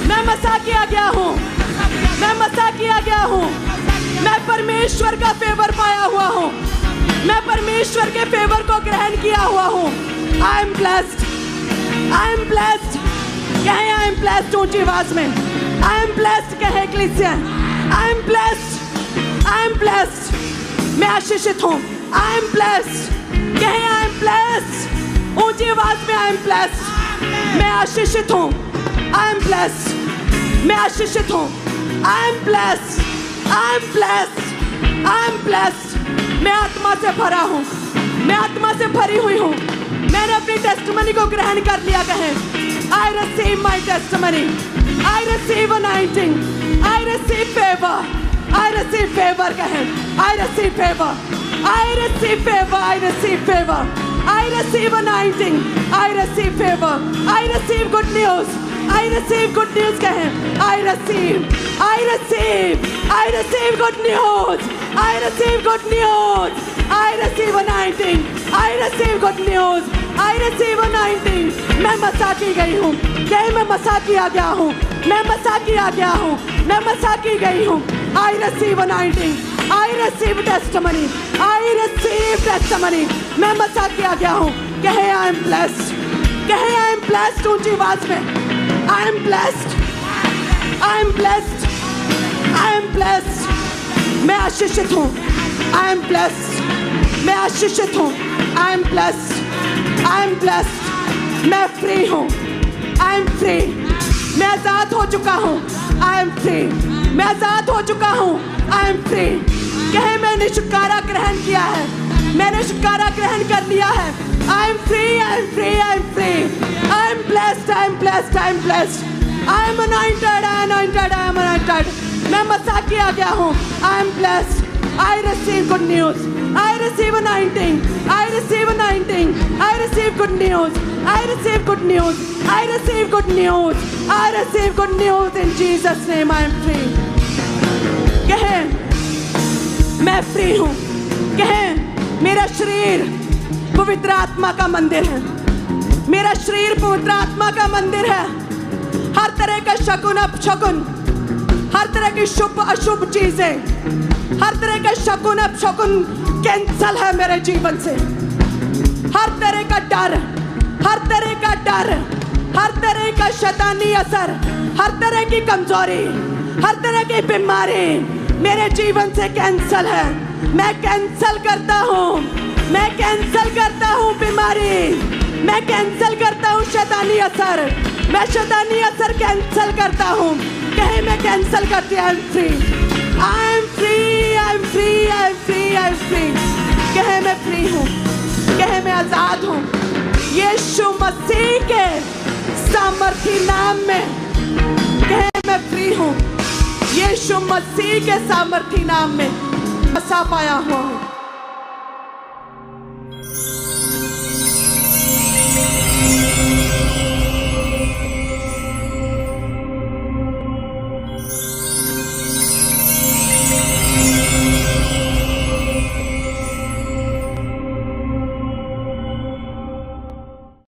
मैं मसा किया गया हूँ, मैं मसा किया गया हूँ। मैं परमेश्वर का फेवर पाया हुआ हूँ, मैं परमेश्वर के फेवर को ग्रहण किया हुआ हूँ। आई am blessed, I am blessed. कहें आई एम ब्लेस्ड ऊंची आवाज में। आई एम ब्लेस्ड कहें ecclesia. I am blessed, I am blessed. मैं आशीषित हूँ। आई एम ब्लेस्ड कहें आई एम ब्लेस्ड ऊंची आवाज में। आई एम ब्लेस्ड, मैं आशीषित हूँ। आई एम ब्लेस्ड, मैं आशीषित हूँ। आई am blessed, I am blessed, I am blessed. मैं आत्मा से भरा हूँ, मैं आत्मा से भरी हुई हूँ। मैंने अपनी टेस्टिमनी को ग्रहण कर लिया। कहें I receive my testimony, I receive anointing, I receive favour, I receive favour. कहें I receive favour, I receive favour, I receive favour, I receive anointing, I receive favour, I receive good news, I receive good news. कहें I receive, I receive, I receive good news, I receive good news, I receive anointing, I receive good news, I receive anointing. मैं मसा की गई हूँ। कहीं मैं मसा किया गया हूँ, मैं मसा किया गया हूँ, मैं मसा की गई हूँ। आई receive anointing, I receive testimony, I receive testimony. मैं मसा किया गया हूँ। कहें आई एम ब्लेस्ड, कहें आई एम ब्लेस्ड ऊंची आवाज में। आई am blessed, I am blessed, I am blessed. मैं आशीषित हूँ। आई एम ब्लेस्ड, मैं आशीषित हूँ। आई am blessed, I am blessed. मैं फ्री हूँ। आई एम फ्री, मैं आजाद हो चुका हूँ। आई एम फ्री, मैं आजाद हो चुका हूँ। I am free. कहे मैंने छुटकारा ग्रहण किया है, मैंने छुटकारा ग्रहण कर लिया है। I am free, I am free, I am free. I am blessed, I am blessed, I am blessed. I M anointed, I am anointed, I am anointed. मैं मसा किया गया हूँ। आई am blessed. I receive good news. I receive anointing. I receive anointing. I receive good news. I receive good news. I receive good news. I receive good news in Jesus' name. I am free. कहें मैं free हूँ। कहें मेरा शरीर पवित्र आत्मा का मंदिर है। मेरा शरीर पवित्र आत्मा का मंदिर है। हर तरह का शकुन अपशकुन, हर तरह की शुभ अशुभ चीजें, हर तरह का शकुन अपशकुन कैंसल है मेरे जीवन से। हर तरह का डर, हर तरह का डर, हर तरह का शैतानी असर, हर तरह की कमजोरी, हर तरह की बीमारी मेरे जीवन से कैंसल है। मैं कैंसल करता हूँ, मैं कैंसल करता हूँ बीमारी, मैं कैंसल करता हूँ शैतानी असर, मैं शैतानी असर कैंसल करता हूँ। कहे मैं कैंसल करती हूँ। I am free, I am free, I am free, I am free, I am free. कहे मैं फ्री हूँ। कहे मैं आजाद हूँ। यीशु मसीह के सामर्थी नाम में कहे मैं फ्री हूँ। यीशु मसीह के सामर्थी नाम में बसा पाया हुआ हूँ।